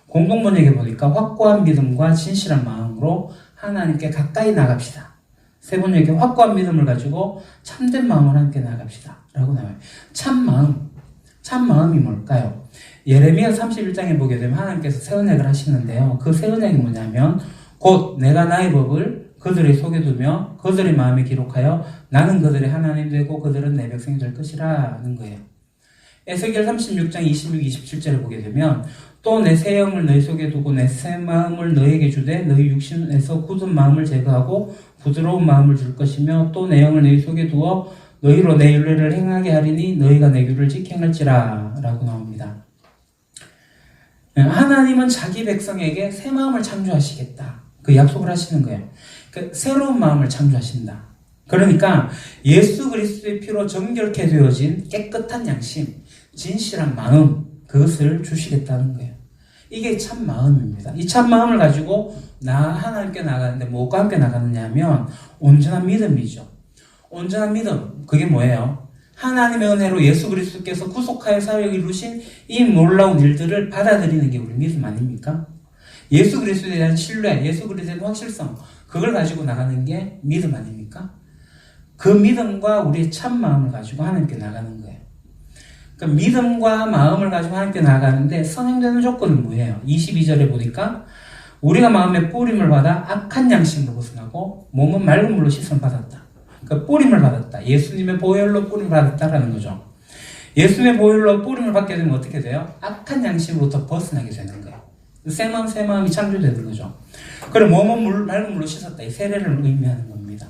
Speaker 3: 공동번역에 보니까 확고한 믿음과 진실한 마음으로 하나님께 가까이 나갑시다. 세 번역에 확고한 믿음을 가지고 참된 마음으로 함께 나갑시다 라고 나와요. 참 마음이 뭘까요? 예레미야 31장에 보게 되면 하나님께서 새 언약을 하시는데요. 그 새 언약이 뭐냐면 곧 내가 나의 법을 그들의 속에 두며 그들의 마음에 기록하여 나는 그들의 하나님 되고 그들은 내 백성이 될 것이라 하는 거예요. 에스겔 36장 26, 27절을 보게 되면 또 내 새 영을 너희 속에 두고 내 새 마음을 너희에게 주되 너희 육신에서 굳은 마음을 제거하고 부드러운 마음을 줄 것이며 또 내 영을 너희 속에 두어 너희로 내 율례를 행하게 하리니 너희가 내 규를 지켜할지라 라고 나옵니다. 하나님은 자기 백성에게 새 마음을 창조하시겠다. 그 약속을 하시는 거예요. 그 새로운 마음을 창조하신다. 그러니까 예수 그리스도의 피로 정결케 되어진 깨끗한 양심, 진실한 마음, 그것을 주시겠다는 거예요. 이게 참 마음입니다. 이 참 마음을 가지고 하나님께 나가는데 뭐가 함께 나가느냐 하면 온전한 믿음이죠. 온전한 믿음, 그게 뭐예요? 하나님의 은혜로 예수 그리스도께서 구속하여 사역을 이루신 이 놀라운 일들을 받아들이는 게 우리 믿음 아닙니까? 예수 그리스도에 대한 신뢰, 예수 그리스도에 대한 확실성, 그걸 가지고 나가는 게 믿음 아닙니까? 그 믿음과 우리의 참 마음을 가지고 하나님께 나가는 거예요. 그러니까 믿음과 마음을 가지고 하나님께 나가는데 선행되는 조건은 뭐예요? 22절에 보니까 우리가 마음의 뿌림을 받아 악한 양심으로 벗어나고 몸은 맑은 물로 씻음 받았다. 그러니까 뿌림을 받았다. 예수님의 보혈로 뿌림을 받았다라는 거죠. 예수님의 보혈로 뿌림을 받게 되면 어떻게 돼요? 악한 양심으로부터 벗어나게 되는 거예요. 새 마음이 창조되는 거죠. 그리고 몸은 맑은 물로 씻었다. 이 세례를 의미하는 겁니다.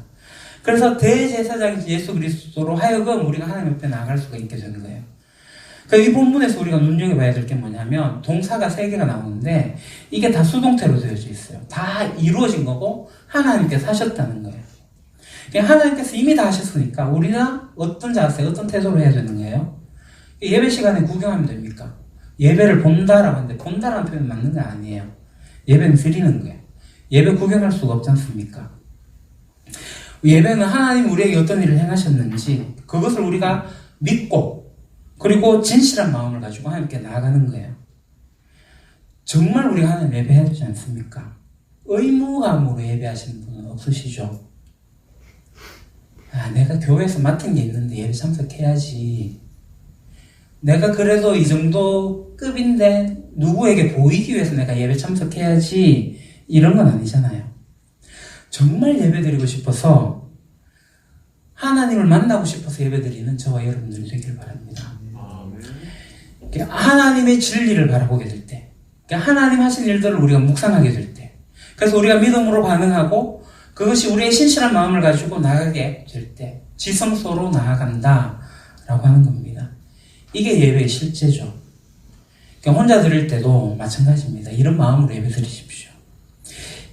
Speaker 3: 그래서 대제사장인 예수 그리스도로 하여금 우리가 하나님 옆에 나아갈 수가 있게 되는 거예요. 이 본문에서 우리가 눈여겨봐야 될 게 뭐냐면 동사가 3개가 나오는데 이게 다 수동태로 되어져 있어요. 다 이루어진 거고 하나님께서 하셨다는 거예요. 하나님께서 이미 다 하셨으니까 우리는 어떤 자세, 어떤 태도로 해야 되는 거예요? 예배 시간에 구경하면 됩니까? 예배를 본다라고 하는데 본다라는 표현은 맞는 거 아니에요. 예배는 드리는 거예요. 예배 구경할 수가 없지 않습니까? 예배는 하나님 우리에게 어떤 일을 행하셨는지 그것을 우리가 믿고 그리고 진실한 마음을 가지고 하나님께 나아가는 거예요. 정말 우리가 하나님 예배해야 되지 않습니까? 의무감으로 예배하시는 분은 없으시죠? 내가 교회에서 맡은 게 있는데 예배 참석해야지. 내가 그래도 이 정도 급인데 누구에게 보이기 위해서 내가 예배 참석해야지. 이런 건 아니잖아요. 정말 예배드리고 싶어서 하나님을 만나고 싶어서 예배드리는 저와 여러분들이 되길 바랍니다. 하나님의 진리를 바라보게 될 때, 하나님 하신 일들을 우리가 묵상하게 될 때, 그래서 우리가 믿음으로 반응하고 그것이 우리의 신실한 마음을 가지고 나아가게 될 때 지성소로 나아간다라고 하는 겁니다. 이게 예배의 실제죠. 혼자 드릴 때도 마찬가지입니다. 이런 마음으로 예배 드리십시오.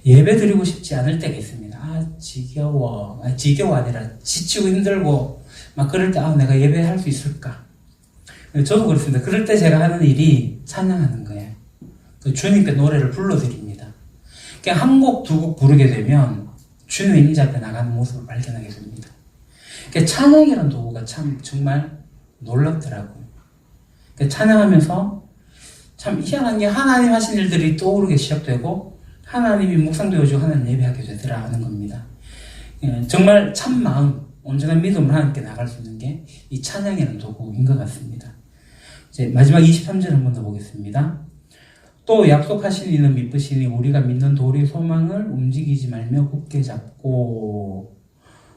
Speaker 3: 예배 드리고 싶지 않을 때가 있습니다. 지겨워. 지겨워 아니라 지치고 힘들고 막 그럴 때 내가 예배할 수 있을까? 저도 그렇습니다. 그럴 때 제가 하는 일이 찬양하는 거예요. 주님께 노래를 불러드립니다. 한 곡, 두 곡 부르게 되면 주님의 임재 앞에 나가는 모습을 발견하게 됩니다. 찬양이라는 도구가 참 정말 놀랍더라고요. 찬양하면서 참 희한한 게 하나님 하신 일들이 떠오르게 시작되고 하나님이 묵상되어지고 하나님 예배하게 되더라 하는 겁니다. 정말 참 마음, 온전한 믿음으로 하나님께 나갈 수 있는 게 이 찬양이라는 도구인 것 같습니다. 이제 마지막 23절 한번 더 보겠습니다. 또 약속하신 이는 믿으시니 우리가 믿는 도리의 소망을 움직이지 말며 굳게 잡고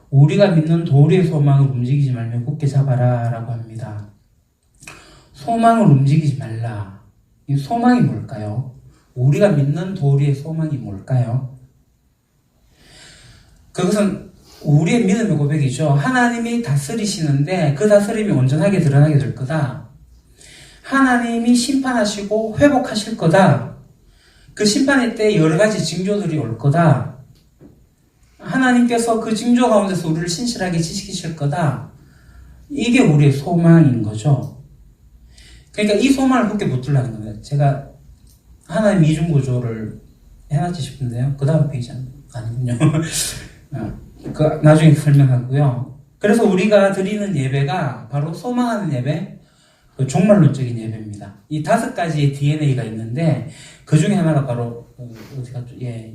Speaker 3: 우리가 믿는 도리의 소망을 움직이지 말며 굳게 잡아라 라고 합니다. 소망을 움직이지 말라. 이 소망이 뭘까요? 우리가 믿는 도리의 소망이 뭘까요? 그것은 우리의 믿음의 고백이죠. 하나님이 다스리시는데 그 다스림이 온전하게 드러나게 될 거다. 하나님이 심판하시고 회복하실 거다. 그 심판의 때 여러 가지 징조들이 올 거다. 하나님께서 그 징조 가운데서 우리를 신실하게 지키실 거다. 이게 우리의 소망인 거죠. 그러니까 이 소망을 굳게 붙들라는 겁니다. 제가 하나님 이중 구조를 해놨지 싶은데요. 그 다음 페이지 아니군요. 나중에 설명하고요. 그래서 우리가 드리는 예배가 바로 소망하는 예배, 종말론적인 예배입니다. 이 5가지의 DNA가 있는데 그 중에 하나가 바로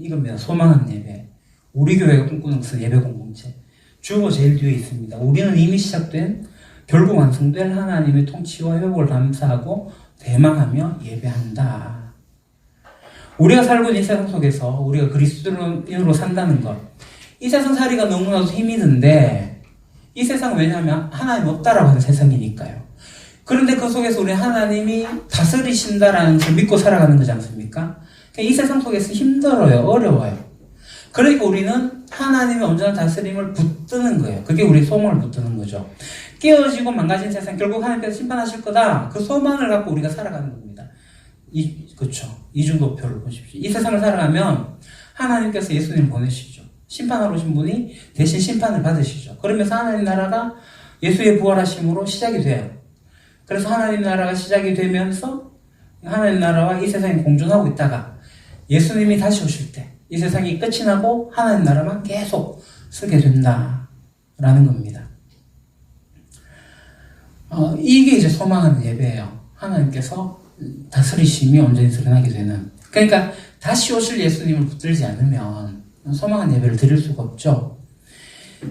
Speaker 3: 이겁니다. 소망하는 예배. 우리 교회가 꿈꾸는 것은 예배 공동체. 주어 제일 뒤에 있습니다. 우리는 이미 시작된 결국 완성될 하나님의 통치와 회복을 감사하고 대망하며 예배한다. 우리가 살고 있는 이 세상 속에서 우리가 그리스도인으로 산다는 것. 이 세상 살이가 너무나도 힘이 든데 이 세상은 왜냐하면 하나님 없다라고 하는 세상이니까요. 그런데 그 속에서 우리 하나님이 다스리신다라는 것을 믿고 살아가는 거지 않습니까? 이 세상 속에서 힘들어요. 어려워요. 그러니까 우리는 하나님의 온전한 다스림을 붙드는 거예요. 그게 우리 소망을 붙드는 거죠. 깨어지고 망가진 세상 결국 하나님께서 심판하실 거다. 그 소망을 갖고 우리가 살아가는 겁니다. 그렇죠. 이중도표를 보십시오. 이 세상을 살아가면 하나님께서 예수님을 보내시죠. 심판하러 오신 분이 대신 심판을 받으시죠. 그러면서 하나님 나라가 예수의 부활하심으로 시작이 돼요. 그래서 하나님 나라가 시작이 되면서 하나님 나라와 이 세상이 공존하고 있다가 예수님이 다시 오실 때 이 세상이 끝이 나고 하나님 나라만 계속 서게 된다라는 겁니다. 이게 이제 소망하는 예배예요. 하나님께서 다스리심이 온전히 드러나게 되는. 그러니까 다시 오실 예수님을 붙들지 않으면 소망한 예배를 드릴 수가 없죠.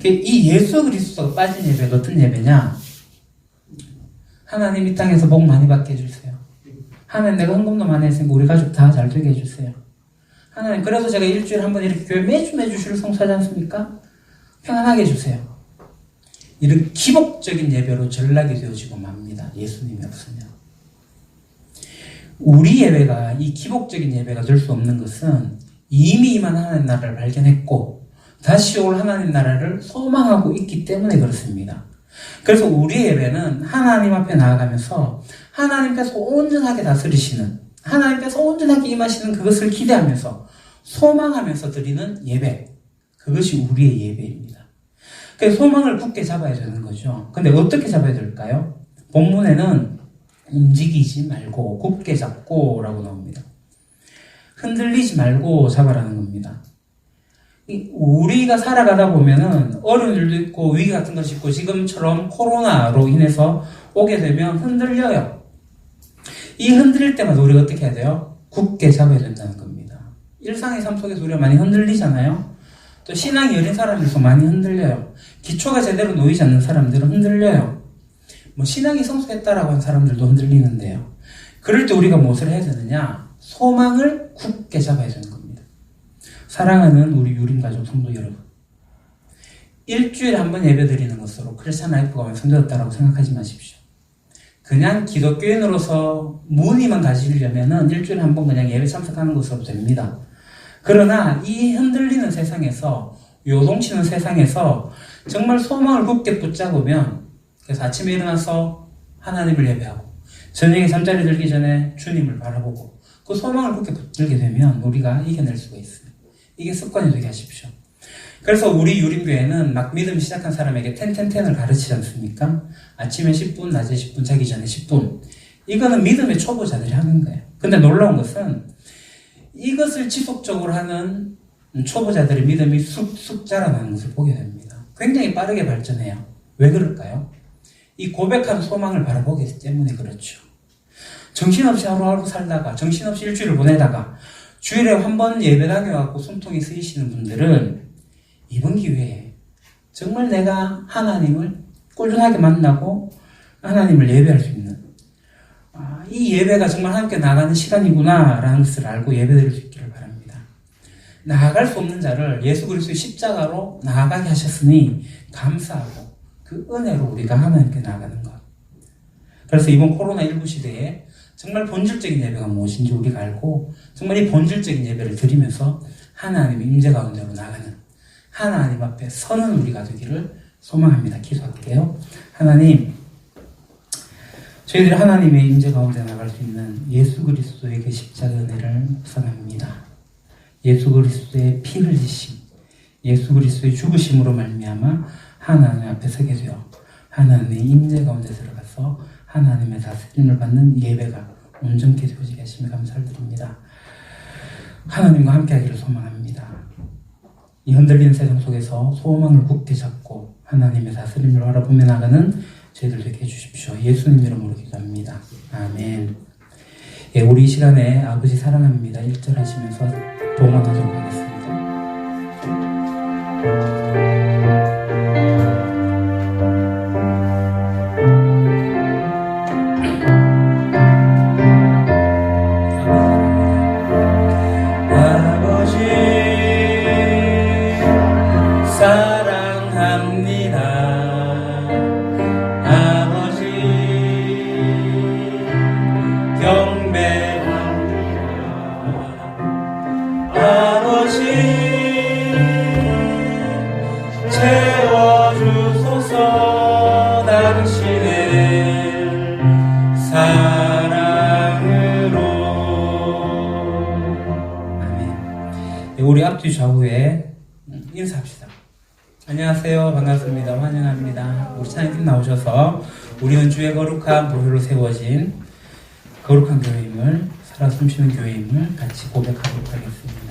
Speaker 3: 이 예수 그리스도가 빠진 예배가 어떤 예배냐? 하나님 이 땅에서 복 많이 받게 해주세요. 하나님 내가 헌금도 많이 했으니까 우리 가족 다 잘 되게 해주세요. 하나님 그래서 제가 일주일에 한 번 이렇게 교회 매주 주를 성사하지 않습니까? 평안하게 해주세요. 이런 기복적인 예배로 전락이 되어지고 맙니다. 예수님이 없으면. 우리 예배가 이 기복적인 예배가 될 수 없는 것은 이미 임한 하나님 나라를 발견했고 다시 올 하나님 나라를 소망하고 있기 때문에 그렇습니다. 그래서 우리의 예배는 하나님 앞에 나아가면서 하나님께서 온전하게 다스리시는, 하나님께서 온전하게 임하시는 그것을 기대하면서 소망하면서 드리는 예배, 그것이 우리의 예배입니다. 그래서 소망을 굳게 잡아야 되는 거죠. 근데 어떻게 잡아야 될까요? 본문에는 움직이지 말고 굳게 잡고 라고 나옵니다. 흔들리지 말고 잡아라는 겁니다. 우리가 살아가다 보면은 어려운 일도 있고 위기 같은 것이 있고 지금처럼 코로나로 인해서 오게 되면 흔들려요. 이 흔들릴 때마다 우리가 어떻게 해야 돼요? 굳게 잡아야 된다는 겁니다. 일상의 삶 속에서 우리가 많이 흔들리잖아요. 또 신앙이 어린 사람들도 많이 흔들려요. 기초가 제대로 놓이지 않는 사람들은 흔들려요. 신앙이 성숙했다라고 하는 사람들도 흔들리는데요. 그럴 때 우리가 무엇을 해야 되느냐? 소망을 굳게 잡아야 되는 겁니다. 사랑하는 우리 유림가족 성도 여러분, 일주일에 한 번 예배 드리는 것으로 크리스찬 라이프가 완성되었다고 생각하지 마십시오. 그냥 기독교인으로서 무늬만 가지려면은 일주일에 한 번 그냥 예배 참석하는 것으로 됩니다. 그러나 이 흔들리는 세상에서, 요동치는 세상에서 정말 소망을 굳게 붙잡으면, 그래서 아침에 일어나서 하나님을 예배하고 저녁에 잠자리 들기 전에 주님을 바라보고 그 소망을 굳게 붙들게 되면 우리가 이겨낼 수가 있어요. 이게 습관이 되게 하십시오. 그래서 우리 유림교회는 막 믿음 시작한 사람에게 10-10-10을 가르치지 않습니까? 아침에 10분, 낮에 10분, 자기 전에 10분. 이거는 믿음의 초보자들이 하는 거예요. 근데 놀라운 것은 이것을 지속적으로 하는 초보자들의 믿음이 쑥쑥 자라나는 것을 보게 됩니다. 굉장히 빠르게 발전해요. 왜 그럴까요? 이 고백하는 소망을 바라보기 때문에 그렇죠. 정신없이 하루하루 살다가, 정신없이 일주일을 보내다가 주일에 한 번 예배당에 와서 숨통이 쓰이시는 분들은 이번 기회에 정말 내가 하나님을 꾸준하게 만나고 하나님을 예배할 수 있는, 이 예배가 정말 함께 나가는 시간이구나 라는 것을 알고 예배드릴 수 있기를 바랍니다. 나아갈 수 없는 자를 예수 그리스도의 십자가로 나아가게 하셨으니 감사하고 그 은혜로 우리가 하나님께 나아가는 것. 그래서 이번 코로나19 시대에 정말 본질적인 예배가 무엇인지 우리가 알고 정말 이 본질적인 예배를 드리면서 하나님의 임재 가운데로 나가는 하나님 앞에 서는 우리가 되기를 소망합니다. 기도할게요. 하나님, 저희들이 하나님의 임재 가운데 나갈 수 있는 예수 그리스도의 그 십자가 은혜를 묵상합니다. 예수 그리스도의 피 흘리심, 예수 그리스도의 죽으심으로 말미암아 하나님 앞에 서게 되어 하나님의 임재 가운데 들어가서 하나님의 다스림을 받는 예배가 온전케 되어지게 하시며 감사를 드립니다. 하나님과 함께하기를 소망합니다. 이 흔들리는 세상 속에서 소망을 굳게 잡고 하나님의 다스림을 바라보며 나가는 저희들 되게 해주십시오. 예수님 이름으로 기도합니다. 아멘. 예, 우리 이 시간에 아버지 사랑합니다 1절 하시면서 동원하도록 하겠습니다.
Speaker 4: 채워주소서 당신의 사랑으로.
Speaker 3: 아멘. 우리 앞뒤 좌우에 인사합시다. 안녕하세요. 반갑습니다. 환영합니다. 우리 찬양팀 나오셔서 우리는 주의 거룩한 보혈로 세워진 거룩한 교회임을, 살아 숨쉬는 교회임을 같이 고백하도록 하겠습니다.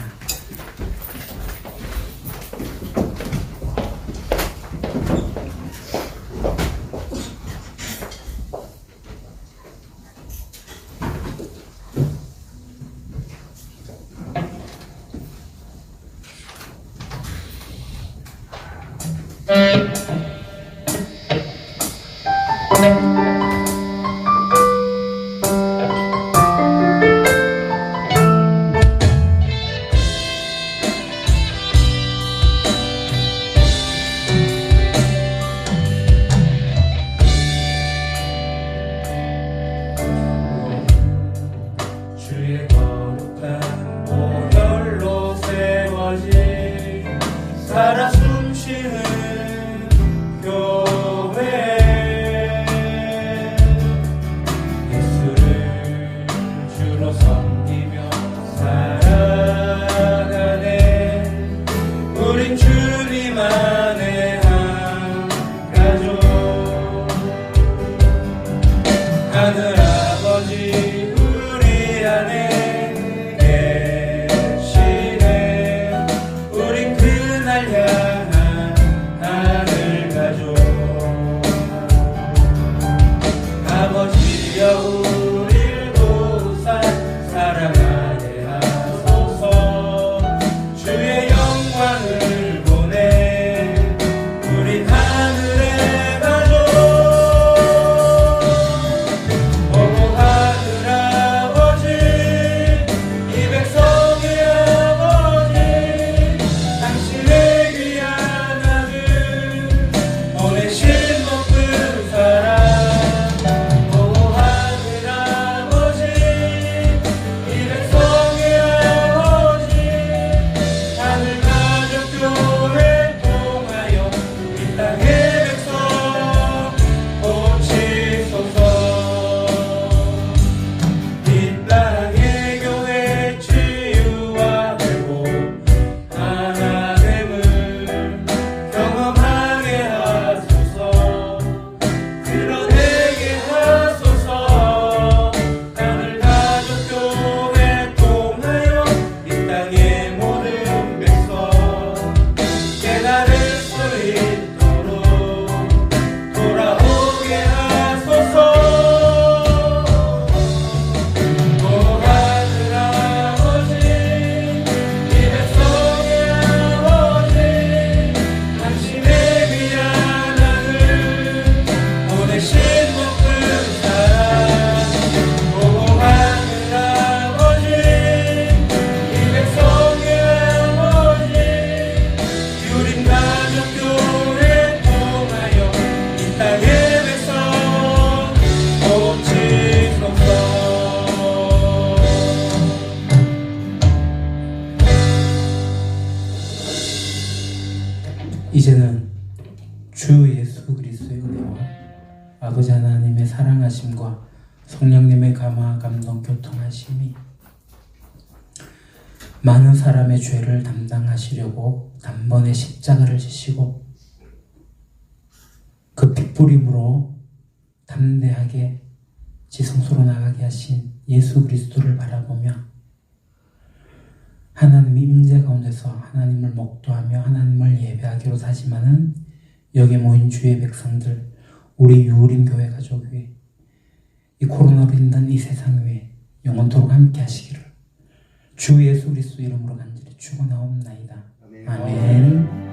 Speaker 4: 주의 거룩한 보혈로 세워진 살아 숨쉬는 교회, 예수를 주로 섬기며 살아가네. 우린 주님 안에 한 가족, 하늘 아버지 우리 안에 계시네. 우린 그날 향한
Speaker 3: 이제는 주 예수 그리스도의 은혜와 아버지 하나님의 사랑하심과 성령님의 감화 감동 교통하심이 많은 사람의 죄를 담당하시려고 단번에 십자가를 지시고 그 핏부림으로 담대하게 지성소로 나가게 하신 예수 그리스도를 바라보며 하나님의 임재 가운데서 하나님을 목도하며 하나님을 예배하기로 다짐하는 여기 모인 주의 백성들, 우리 유우림 교회 가족 위에 이 코로나로 힘든 이 세상 위에 영원토록 함께 하시기를 주 예수 그리스도 이름으로 간절히 축원하옵나이다. 아멘.